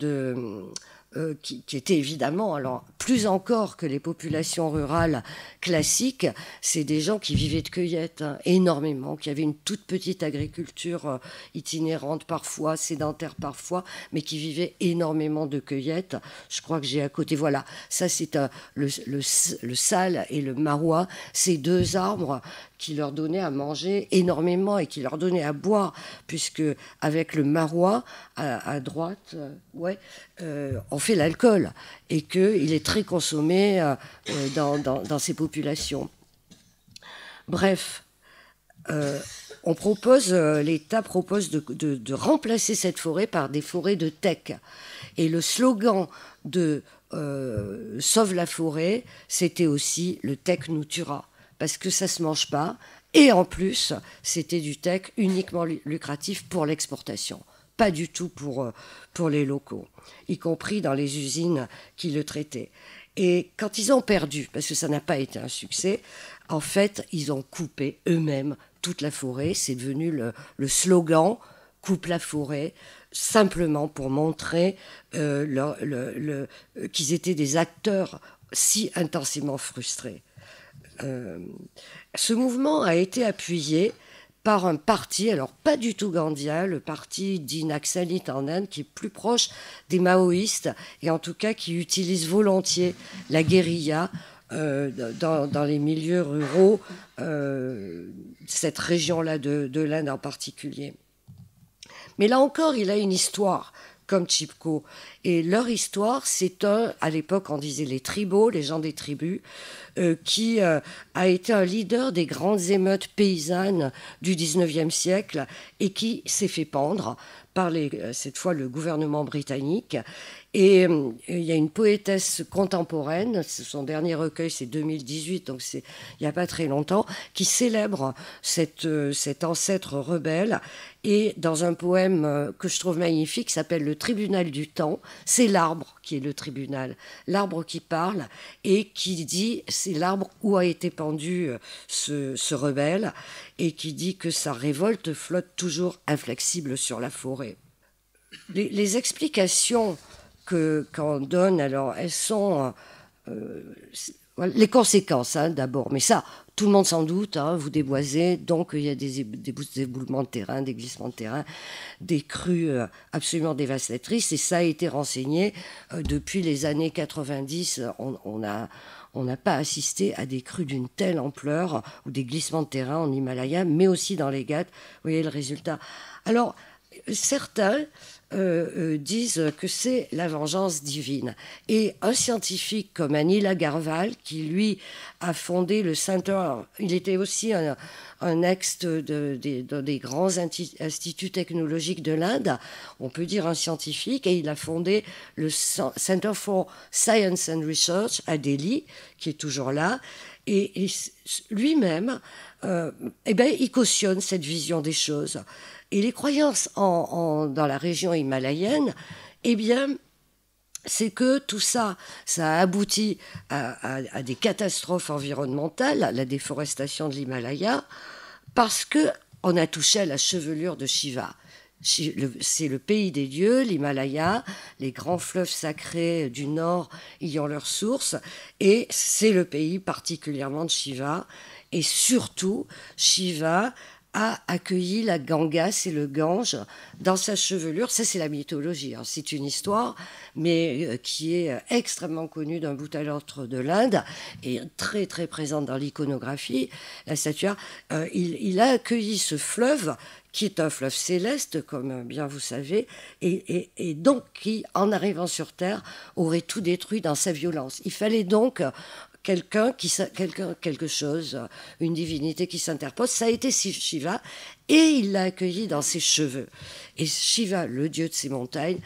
qui étaient évidemment, alors plus encore que les populations rurales classiques, c'est des gens qui vivaient de cueillette, énormément, qui avaient une toute petite agriculture itinérante parfois, sédentaire parfois, mais qui vivaient énormément de cueillette. Je crois que j'ai à côté, voilà, ça c'est le sal et le marois, ces deux arbres qui leur donnaient à manger énormément et qui leur donnaient à boire, puisque avec le marois à droite, on fait l'alcool et qu'il est très consommé dans ces populations. Bref, l'État propose de remplacer cette forêt par des forêts de teck. Et le slogan de Sauve la forêt, c'était aussi le teck nous tuera, parce que ça ne se mange pas. Et en plus, c'était du teck uniquement lucratif pour l'exportation, pas du tout pour les locaux, y compris dans les usines qui le traitaient. Et quand ils ont perdu, parce que ça n'a pas été un succès, en fait, ils ont coupé eux-mêmes toute la forêt. C'est devenu le slogan « Coupe la forêt », simplement pour montrer qu'ils étaient des acteurs si intensément frustrés. Ce mouvement a été appuyé par un parti, alors pas du tout gandhien, le parti dit Naxalite en Inde, qui est plus proche des maoïstes, et en tout cas qui utilise volontiers la guérilla dans les milieux ruraux, cette région-là de l'Inde en particulier. Mais là encore, il a une histoire, comme Chipko. Et leur histoire, c'est à l'époque, on disait les tribaux, les gens des tribus, qui a été un leader des grandes émeutes paysannes du 19e siècle et qui s'est fait pendre par cette fois le gouvernement britannique. Et il y a une poétesse contemporaine, son dernier recueil c'est 2018, donc il n'y a pas très longtemps, qui célèbre cet ancêtre rebelle. Et dans un poème que je trouve magnifique, qui s'appelle Le Tribunal du temps, c'est l'arbre qui est le tribunal, l'arbre qui parle et qui dit, c'est l'arbre où a été pendu ce rebelle, et qui dit que sa révolte flotte toujours inflexible sur la forêt. Les explications qu'on donne, alors elles sont les conséquences d'abord, mais ça tout le monde s'en doute, vous déboisez, donc il y a des éboulements de terrain, des glissements de terrain, des crues absolument dévastatrices, et ça a été renseigné depuis les années 90. On n'a pas assisté à des crues d'une telle ampleur ou des glissements de terrain en Himalaya, mais aussi dans les Ghats. Vous voyez le résultat. Alors certains disent que c'est la vengeance divine. Et un scientifique comme Anil Agarwal, qui lui a fondé le Center, il était aussi un ex des grands instituts technologiques de l'Inde, on peut dire un scientifique, et il a fondé le Center for Science and Research à Delhi, qui est toujours là, et lui-même, il cautionne cette vision des choses. Et les croyances dans la région himalayenne, c'est que tout ça a abouti à des catastrophes environnementales, la déforestation de l'Himalaya, parce qu'on a touché à la chevelure de Shiva. C'est le pays des dieux, l'Himalaya, les grands fleuves sacrés du nord y ont leur source, et c'est le pays particulièrement de Shiva. Et surtout, Shiva a accueilli la Gangas et le Gange dans sa chevelure. Ça, c'est la mythologie, hein. C'est une histoire, mais qui est extrêmement connue d'un bout à l'autre de l'Inde et très, très présente dans l'iconographie, la statuaire. Il a accueilli ce fleuve qui est un fleuve céleste, comme bien vous savez, et donc qui, en arrivant sur Terre, aurait tout détruit dans sa violence. Il fallait donc quelque chose, une divinité qui s'interpose. Ça a été Shiva, et il l'a accueilli dans ses cheveux. Et Shiva, le dieu de ces montagnes,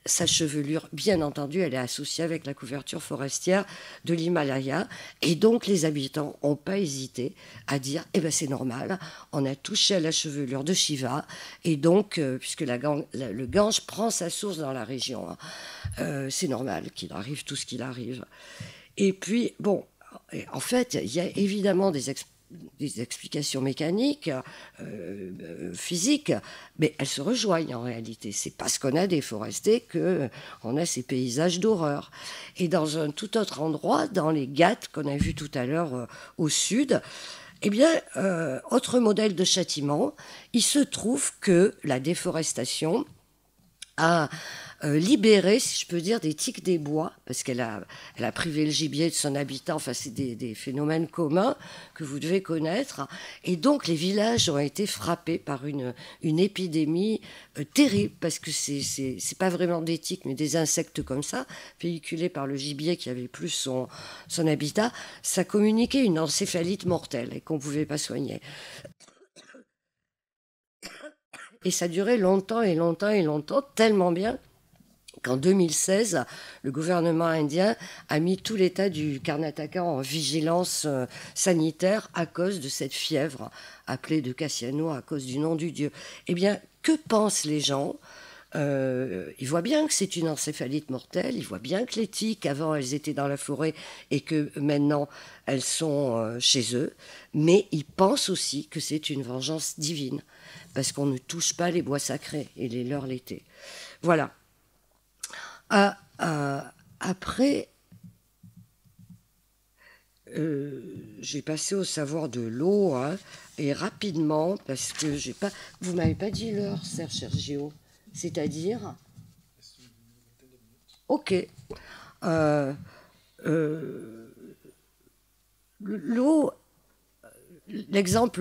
sa chevelure, bien entendu, elle est associée avec la couverture forestière de l'Himalaya. Et donc, les habitants n'ont pas hésité à dire, eh ben c'est normal, on a touché à la chevelure de Shiva. Et donc, puisque le Gange prend sa source dans la région, hein, c'est normal qu'il arrive tout ce qu'il arrive. Et puis, bon, en fait, il y a évidemment des explications mécaniques, physiques, mais elles se rejoignent en réalité. C'est parce qu'on a déforesté qu'on a ces paysages d'horreur. Et dans un tout autre endroit, dans les Ghats qu'on a vu tout à l'heure au sud, eh bien, autre modèle de châtiment, il se trouve que la déforestation a libéré, si je peux dire, des tiques des bois, parce elle a privé le gibier de son habitat. Enfin, c'est des phénomènes communs que vous devez connaître. Et donc, les villages ont été frappés par une épidémie terrible, parce que c'est pas vraiment des tiques, mais des insectes comme ça, véhiculés par le gibier qui avait plus son habitat. Ça communiquait une encéphalite mortelle et qu'on ne pouvait pas soigner. Et ça durait longtemps et longtemps et longtemps, tellement bien qu'en 2016, le gouvernement indien a mis tout l'État du Karnataka en vigilance sanitaire à cause de cette fièvre, appelée de Cassiano à cause du nom du dieu. Eh bien, que pensent les gens ? Ils voient bien que c'est une encéphalite mortelle, ils voient bien que les tiques, avant, elles étaient dans la forêt et que maintenant, elles sont chez eux, mais ils pensent aussi que c'est une vengeance divine, parce qu'on ne touche pas les bois sacrés et les leurs l'été. Voilà. Après, j'ai passé au savoir de l'eau, hein, et rapidement, parce que vous m'avez pas dit l'heure, Sergio. C'est-à-dire, ok. L'eau, l'exemple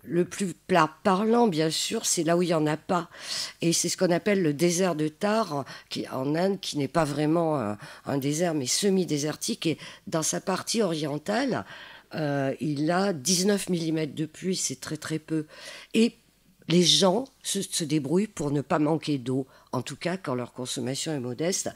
le plus parlant, bien sûr, c'est là où il n'y en a pas. Et c'est ce qu'on appelle le désert de Thar, en Inde, qui n'est pas vraiment un désert, mais semi-désertique. Et dans sa partie orientale, il a 19 mm de pluie, c'est très très peu. Et les gens se débrouillent pour ne pas manquer d'eau, en tout cas quand leur consommation est modeste,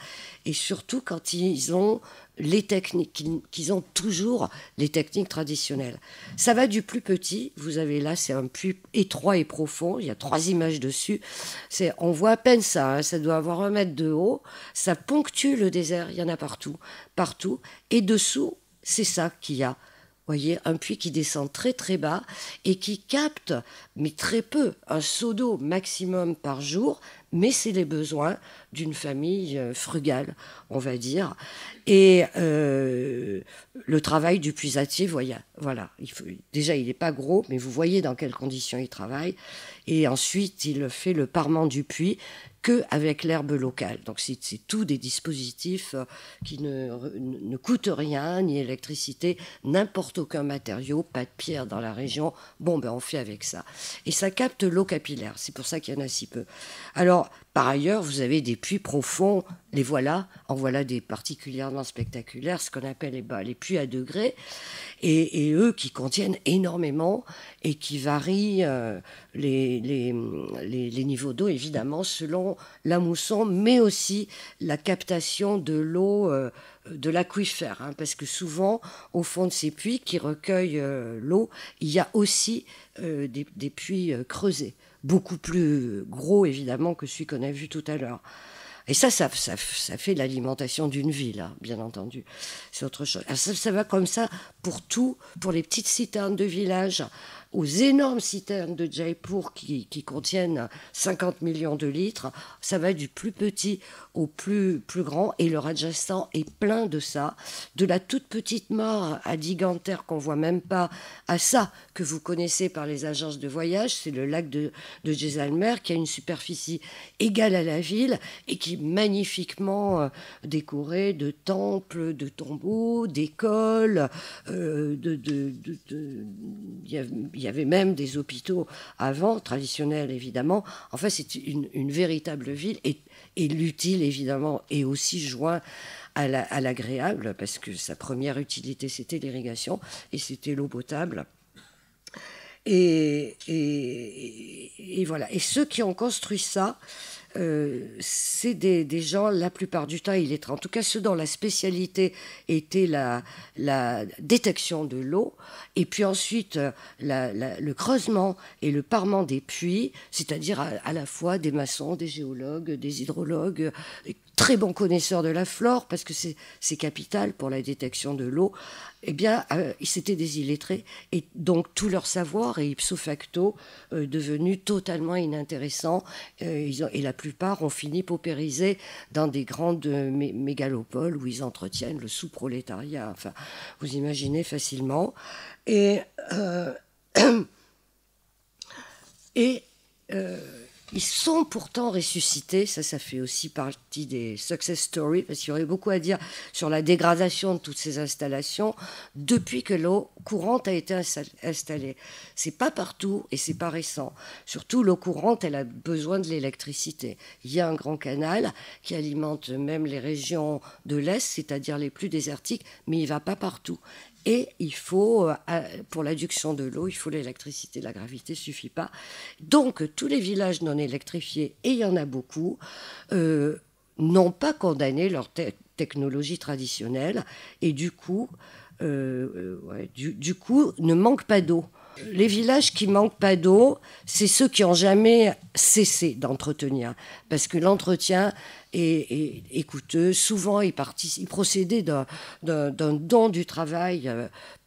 et surtout quand ils ont les techniques, qu'ils ont toujours les techniques traditionnelles. Ça va du plus petit, vous avez là, c'est un puits étroit et profond, il y a 3 images dessus, on voit à peine ça, hein, ça doit avoir 1 mètre de haut, ça ponctue le désert, il y en a partout, et dessous, c'est ça qu'il y a. Vous voyez, un puits qui descend très très bas et qui capte, mais très peu, un seau d'eau maximum par jour, mais c'est les besoins d'une famille frugale, on va dire. Et le travail du puisatier, voilà, déjà il n'est pas gros, mais vous voyez dans quelles conditions il travaille. Et ensuite, il fait le parement du puits qu'avec l'herbe locale. Donc c'est tout des dispositifs qui ne coûtent rien, ni électricité, n'importe aucun matériau, pas de pierre dans la région. Bon, on fait avec ça. Et ça capte l'eau capillaire, c'est pour ça qu'il y en a si peu. Alors, par ailleurs, vous avez des puits profonds, en voilà des particulièrement spectaculaires, ce qu'on appelle les puits à degrés, et eux qui contiennent énormément et qui varient les niveaux d'eau, évidemment, selon la mousson, mais aussi la captation de l'eau de l'aquifère, hein, parce que souvent, au fond de ces puits qui recueillent l'eau, il y a aussi des puits creusés, beaucoup plus gros, évidemment, que celui qu'on a vu tout à l'heure. Et ça fait l'alimentation d'une ville, hein, bien entendu. C'est autre chose. Alors ça va comme ça pour les petites citernes de village aux énormes citernes de Jaipur qui contiennent 50 millions de litres. Ça va du plus petit au plus grand, et le Rajasthan est plein de ça, de la toute petite mare à Diganter qu'on voit même pas, à ça que vous connaissez par les agences de voyage, c'est le lac de Jaisalmer qui a une superficie égale à la ville et qui est magnifiquement décoré de temples, de tombeaux, d'écoles, il y avait même des hôpitaux avant, traditionnels évidemment. Enfin, c'est une véritable ville, et l'utile évidemment est aussi joint à l'agréable, parce que sa première utilité c'était l'irrigation et c'était l'eau potable. Et voilà. Et ceux qui ont construit ça, c'est des gens, la plupart du temps illettrés. En tout cas, ceux dont la spécialité était la détection de l'eau, et puis ensuite le creusement et le parement des puits, c'est-à-dire à la fois des maçons, des géologues, des hydrologues, très bons connaisseurs de la flore, parce que c'est capital pour la détection de l'eau. Eh bien, c'était des illettrés, et donc tout leur savoir est ipso facto devenu totalement inintéressant, et la plupart ont fini paupérisés dans des grandes mégalopoles où ils entretiennent le sous-prolétariat. Enfin, vous imaginez facilement. Et ils sont pourtant ressuscités, ça fait aussi partie des success stories, parce qu'il y aurait beaucoup à dire sur la dégradation de toutes ces installations depuis que l'eau courante a été installée. C'est pas partout et c'est pas récent. Surtout l'eau courante, elle a besoin de l'électricité. Il y a un grand canal qui alimente même les régions de l'Est, c'est-à-dire les plus désertiques, mais il va pas partout. Et il faut, pour l'adduction de l'eau, il faut l'électricité. La gravité ne suffit pas. Donc, tous les villages non électrifiés, et il y en a beaucoup, n'ont pas condamné leur technologie traditionnelle, et du coup, ne manquent pas d'eau. Les villages qui manquent pas d'eau, c'est ceux qui n'ont jamais cessé d'entretenir, parce que l'entretien est coûteux. Souvent, ils procédaient d'un don du travail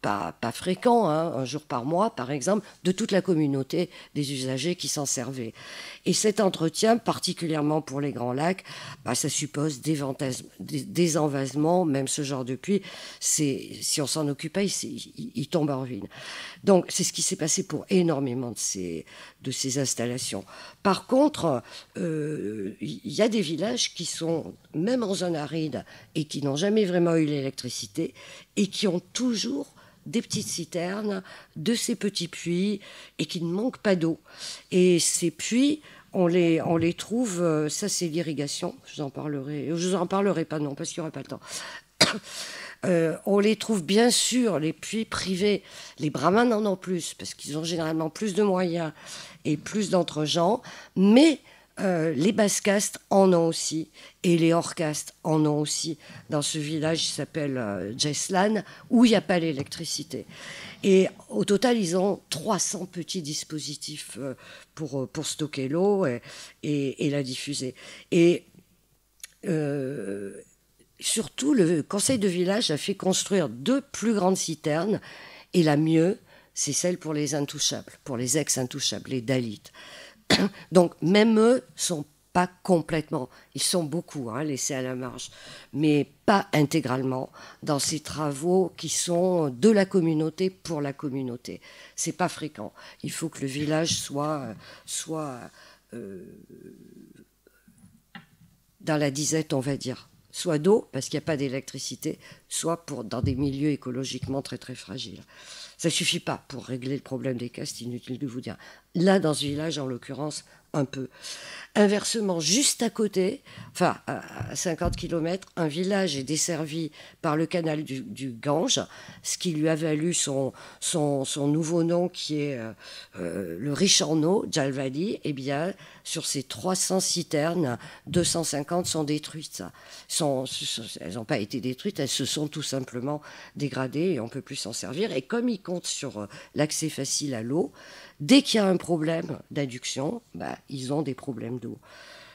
pas fréquent, hein, un jour par mois, par exemple, de toute la communauté des usagers qui s'en servaient. Et cet entretien, particulièrement pour les grands lacs, ça suppose des envasements, même ce genre de puits. Si on s'en occupe pas, il tombe en ruine. Donc, c'est ce qui s'est passé pour énormément de ces installations. Par contre, il y a des villages qui sont, même en zone aride, et qui n'ont jamais vraiment eu l'électricité, et qui ont toujours des petites citernes, de ces petits puits, et qui ne manquent pas d'eau. Et ces puits, on les trouve, ça c'est l'irrigation, je vous en parlerai pas non, parce qu'il n'y aura pas le temps. On les trouve bien sûr, les puits privés, les brahmanes en ont plus, parce qu'ils ont généralement plus de moyens et plus d'entre-gens, mais les basse-castes en ont aussi, et les hors-castes en ont aussi, dans ce village qui s'appelle Jeslan, où il n'y a pas l'électricité. Et au total, ils ont 300 petits dispositifs pour stocker l'eau et la diffuser. Et surtout, le conseil de village a fait construire 2 plus grandes citernes, et la mieux, c'est celle pour les intouchables, pour les ex-intouchables, les Dalits. Donc, même eux sont pas complètement, ils sont beaucoup laissés à la marge, mais pas intégralement dans ces travaux qui sont de la communauté pour la communauté. C'est pas fréquent. Il faut que le village soit dans la disette, on va dire. Soit d'eau, parce qu'il n'y a pas d'électricité, soit dans des milieux écologiquement très très fragiles. Ça ne suffit pas pour régler le problème des castes, inutile de vous dire. Là, dans ce village, en l'occurrence, un peu. Inversement, juste à côté, enfin à 50 km, un village est desservi par le canal du Gange, ce qui lui a valu son nouveau nom qui est le riche en eau, Jalvali. Eh bien, sur ces 300 citernes, 250 sont détruites. Elles n'ont pas été détruites, elles se sont tout simplement dégradées et on ne peut plus s'en servir. Et comme ils comptent sur l'accès facile à l'eau, dès qu'il y a un problème d'adduction, ils ont des problèmes d'eau.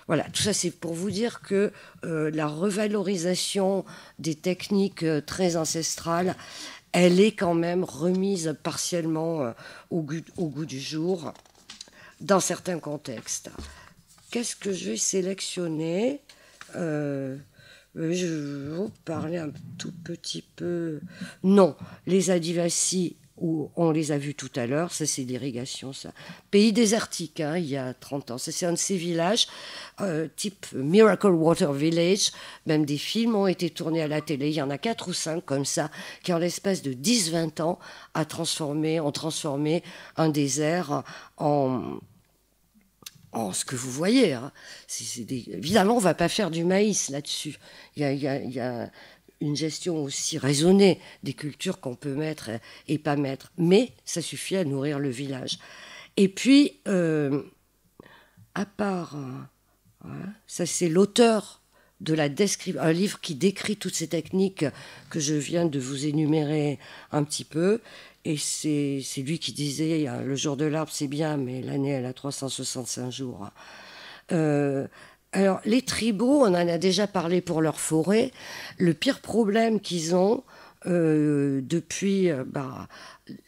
Voilà, tout ça c'est pour vous dire que la revalorisation des techniques très ancestrales, elle est quand même remise partiellement au goût du jour dans certains contextes. Qu'est-ce que je vais sélectionner? Je vais vous parler un tout petit peu. Non, les Adivasi, où on les a vus tout à l'heure, ça c'est l'irrigation, ça. Pays désertique, hein, il y a 30 ans. Ça c'est un de ces villages, type Miracle Water Village. Même des films ont été tournés à la télé. Il y en a 4 ou 5 comme ça, qui en l'espace de 10-20 ans ont transformé un désert en ce que vous voyez. Hein. Évidemment, on ne va pas faire du maïs là-dessus. Il y a une gestion aussi raisonnée des cultures qu'on peut mettre et pas mettre. Mais ça suffit à nourrir le village. Et puis, à part... ça, c'est l'auteur de un livre qui décrit toutes ces techniques que je viens de vous énumérer un petit peu. Et c'est lui qui disait, le jour de l'arbre, c'est bien, mais l'année, elle a 365 jours. Alors, les tribaux, on en a déjà parlé pour leur forêt. Le pire problème qu'ils ont depuis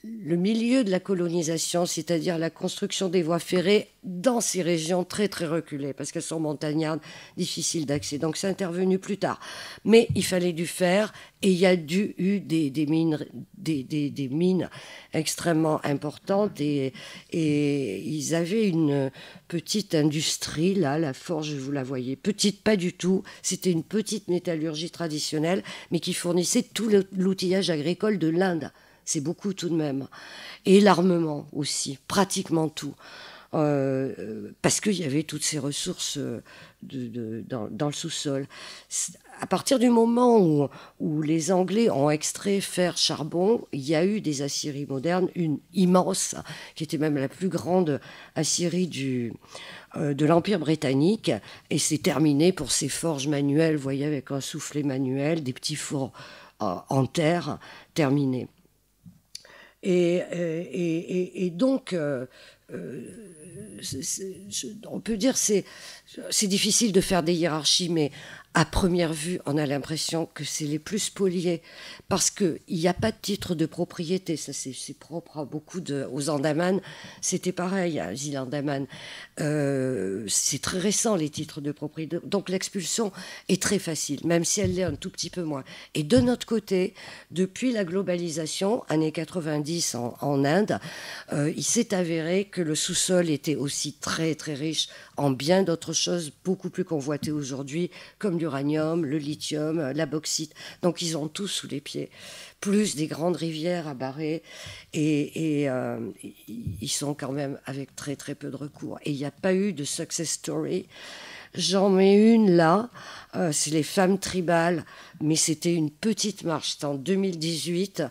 le milieu de la colonisation, c'est-à-dire la construction des voies ferrées dans ces régions très très reculées, parce qu'elles sont montagnardes, difficiles d'accès. Donc c'est intervenu plus tard. Mais il fallait du fer, et il y a eu des mines extrêmement importantes, et ils avaient une petite industrie, là, la forge, vous la voyez, petite pas du tout, c'était une petite métallurgie traditionnelle, mais qui fournissait tout l'outillage agricole de l'Inde. C'est beaucoup tout de même. Et l'armement aussi, pratiquement tout. Parce qu'il y avait toutes ces ressources dans le sous-sol. À partir du moment où les Anglais ont extrait fer, charbon, il y a eu des aciéries modernes, une immense, qui était même la plus grande aciérie de l'Empire britannique, et c'est terminé pour ces forges manuelles, vous voyez, avec un soufflet manuel, des petits fours en terre, terminés. Et donc, on peut dire c'est difficile de faire des hiérarchies, mais à première vue, on a l'impression que c'est les plus spoliés, parce qu'il n'y a pas de titre de propriété. Ça, c'est propre à beaucoup aux Andamans. C'était pareil, à les îles Andaman. C'est très récent, les titres de propriété. Donc l'expulsion est très facile, même si elle l'est un tout petit peu moins. Et de notre côté, depuis la globalisation, années 90 en Inde, il s'est avéré que le sous-sol était aussi très très riche en bien d'autres choses beaucoup plus convoitées aujourd'hui, comme l'uranium, le lithium, la bauxite. Donc ils ont tout sous les pieds, plus des grandes rivières à barrer, et ils sont quand même avec très très peu de recours. Et il n'y a pas eu de success story. J'en mets une là, c'est les femmes tribales, mais c'était une petite marche, c'était en 2018,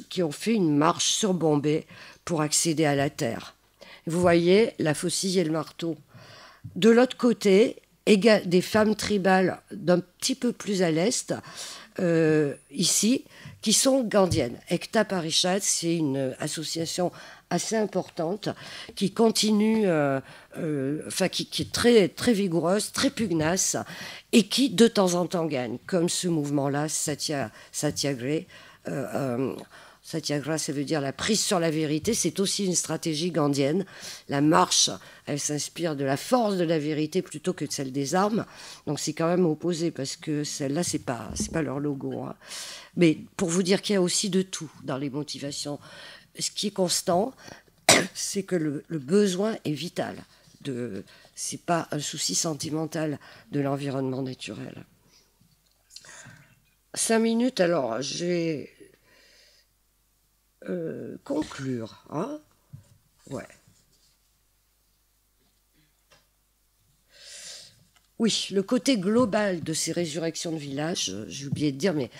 qui ont fait une marche sur Bombay pour accéder à la terre. Vous voyez la faucille et le marteau. De l'autre côté, des femmes tribales d'un petit peu plus à l'est, ici, qui sont gandhiennes. Ekta Parishad, c'est une association assez importante qui continue, qui est très, très vigoureuse, très pugnace, et qui de temps en temps gagne, comme ce mouvement-là, Satyagraha. Satyagraha, ça veut dire la prise sur la vérité. C'est aussi une stratégie gandhienne. La marche, elle s'inspire de la force de la vérité plutôt que de celle des armes. Donc c'est quand même opposé, parce que celle-là, c'est pas leur logo. Hein. Mais pour vous dire qu'il y a aussi de tout dans les motivations. Ce qui est constant, c'est que le besoin est vital. C'est pas un souci sentimental de l'environnement naturel. 5 minutes, alors je vais conclure. Hein, ouais. Oui, le côté global de ces résurrections de villages, j'ai oublié de dire, mais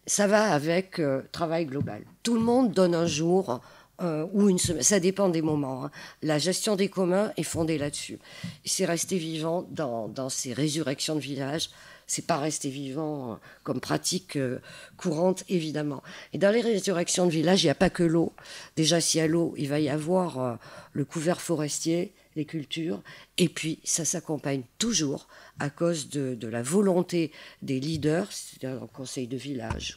ça va avec travail global. Tout le monde donne un jour ou une semaine, ça dépend des moments. Hein. La gestion des communs est fondée là-dessus. C'est resté vivant dans ces résurrections de villages. C'est pas resté vivant comme pratique courante, évidemment. Et dans les résurrections de villages, il n'y a pas que l'eau. Déjà, s'il y a l'eau, il va y avoir le couvert forestier les cultures, et puis ça s'accompagne toujours à cause de la volonté des leaders, c'est-à-dire un conseil de village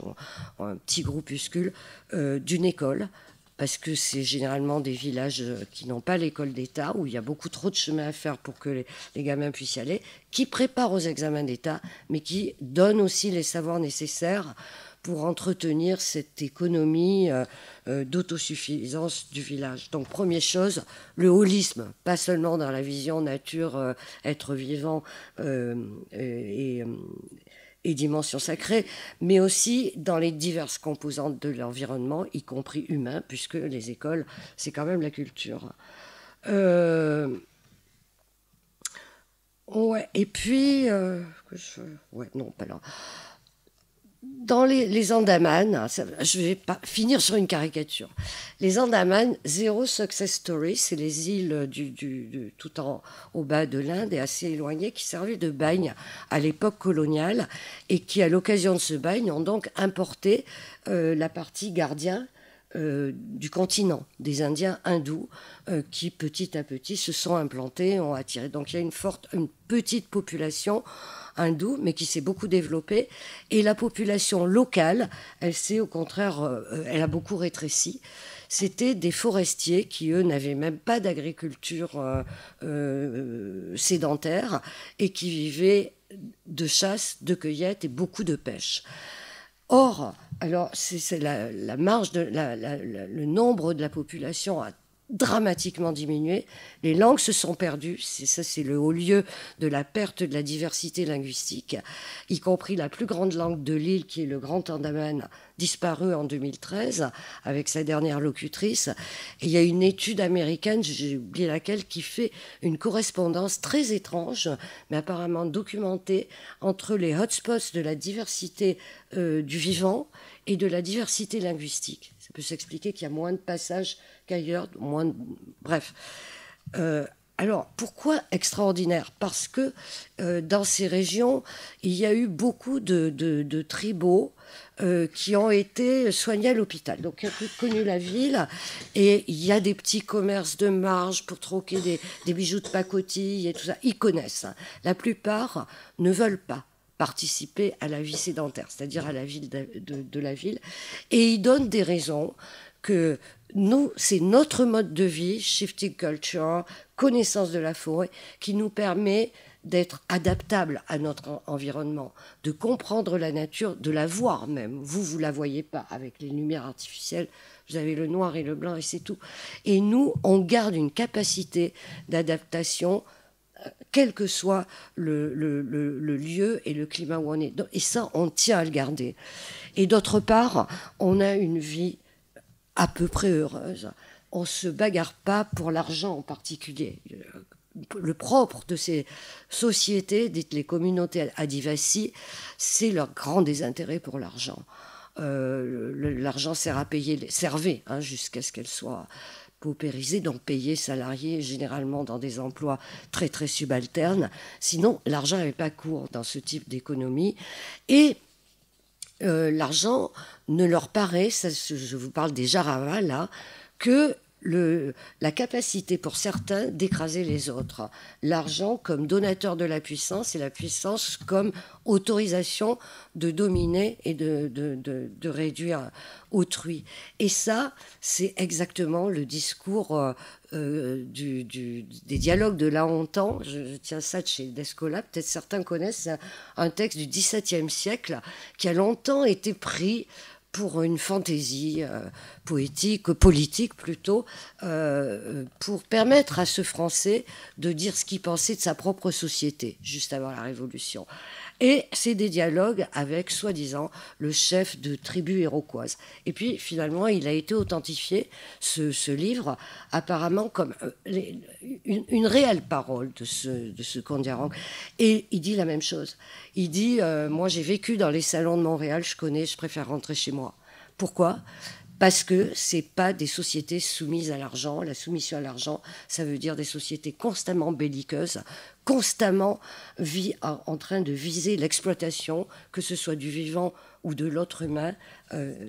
ou un petit groupuscule, d'une école, parce que c'est généralement des villages qui n'ont pas l'école d'État, où il y a beaucoup trop de chemin à faire pour que les gamins puissent y aller, qui préparent aux examens d'État, mais qui donnent aussi les savoirs nécessaires pour entretenir cette économie d'autosuffisance du village. Donc, première chose, le holisme, pas seulement dans la vision nature, être vivant et dimension sacrée, mais aussi dans les diverses composantes de l'environnement, y compris humain, puisque les écoles, c'est quand même la culture. Ouais, et puis... ouais, non, pas là. Dans les Andamans, je vais pas finir sur une caricature. Les Andamans, zéro success story, c'est les îles tout au bas de l'Inde et assez éloignées qui servaient de bagne à l'époque coloniale et qui, à l'occasion de ce bagne, ont donc importé la partie gardien du continent, des Indiens hindous qui petit à petit se sont implantés, ont attiré. Donc il y a une petite population hindoue, mais qui s'est beaucoup développée. Et la population locale, elle s'est au contraire, elle a beaucoup rétréci. C'était des forestiers qui, eux, n'avaient même pas d'agriculture sédentaire et qui vivaient de chasse, de cueillette et beaucoup de pêche. Or, alors, c'est la marge, le nombre de la population a dramatiquement diminué. Les langues se sont perdues. C'est le haut lieu de la perte de la diversité linguistique, y compris la plus grande langue de l'île, qui est le Grand Andaman, disparu en 2013 avec sa dernière locutrice. Et il y a une étude américaine, j'ai oublié laquelle, qui fait une correspondance très étrange, mais apparemment documentée, entre les hotspots de la diversité du vivant et de la diversité linguistique. Ça peut s'expliquer qu'il y a moins de passages qu'ailleurs, bref. Alors, pourquoi extraordinaire ? Parce que dans ces régions, il y a eu beaucoup de tribaux qui ont été soignés à l'hôpital. Donc, ils ont connu la ville et il y a des petits commerces de marge pour troquer des bijoux de pacotille et tout ça. Ils connaissent. La plupart ne veulent pas participer à la vie sédentaire, c'est-à-dire à la vie de la ville. Et ils donnent des raisons que nous, c'est notre mode de vie, shifting culture, connaissance de la forêt, qui nous permet d'être adaptable à notre environnement, de comprendre la nature, de la voir même. Vous la voyez pas avec les lumières artificielles, vous avez le noir et le blanc et c'est tout. Et nous, on garde une capacité d'adaptation quel que soit le lieu et le climat où on est. Et ça, on tient à le garder. Et d'autre part, on a une vie à peu près heureuse. On ne se bagarre pas pour l'argent en particulier. Le propre de ces sociétés, dites les communautés adivasi, c'est leur grand désintérêt pour l'argent. L'argent sert à payer, servait jusqu'à ce qu'elle soit paupérisés, donc payés, salariés, généralement dans des emplois très très subalternes. Sinon, l'argent n'avait pas cours dans ce type d'économie. Et l'argent ne leur paraît, je vous parle des Jaravas là, que la capacité pour certains d'écraser les autres. L'argent comme donateur de la puissance et la puissance comme autorisation de dominer et de réduire autrui. Et ça, c'est exactement le discours des dialogues de Laontan. Je tiens ça de chez Descola. Peut-être certains connaissent un texte du XVIIe siècle qui a longtemps été pris pour une fantaisie poétique, politique plutôt, pour permettre à ce Français de dire ce qu'il pensait de sa propre société, juste avant la Révolution. Et c'est des dialogues avec, soi-disant, le chef de tribu iroquoise. Et puis, finalement, il a été authentifié, ce livre, apparemment comme une réelle parole de ce Kondiarang. Et il dit la même chose. Il dit, moi j'ai vécu dans les salons de Montréal, je connais, je préfère rentrer chez moi. Pourquoi ? Parce que ce n'est pas des sociétés soumises à l'argent. La soumission à l'argent, ça veut dire des sociétés constamment belliqueuses, constamment en train de viser l'exploitation, que ce soit du vivant ou de l'autre humain.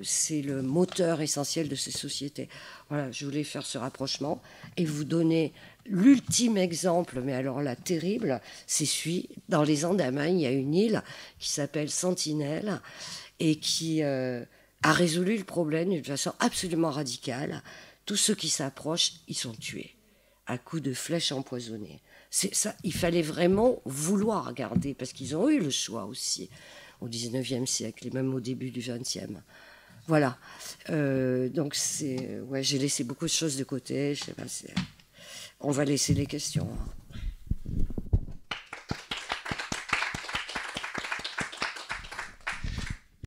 C'est le moteur essentiel de ces sociétés. Voilà, je voulais faire ce rapprochement et vous donner l'ultime exemple, mais alors là, terrible, c'est celui, dans les Andaman, il y a une île qui s'appelle Sentinelle et qui a résolu le problème d'une façon absolument radicale. Tous ceux qui s'approchent, ils sont tués à coups de flèches empoisonnées. Ça, il fallait vraiment vouloir garder, parce qu'ils ont eu le choix aussi au 19e siècle et même au début du 20e. Voilà. Donc, j'ai laissé beaucoup de choses de côté. Je sais pas, on va laisser les questions.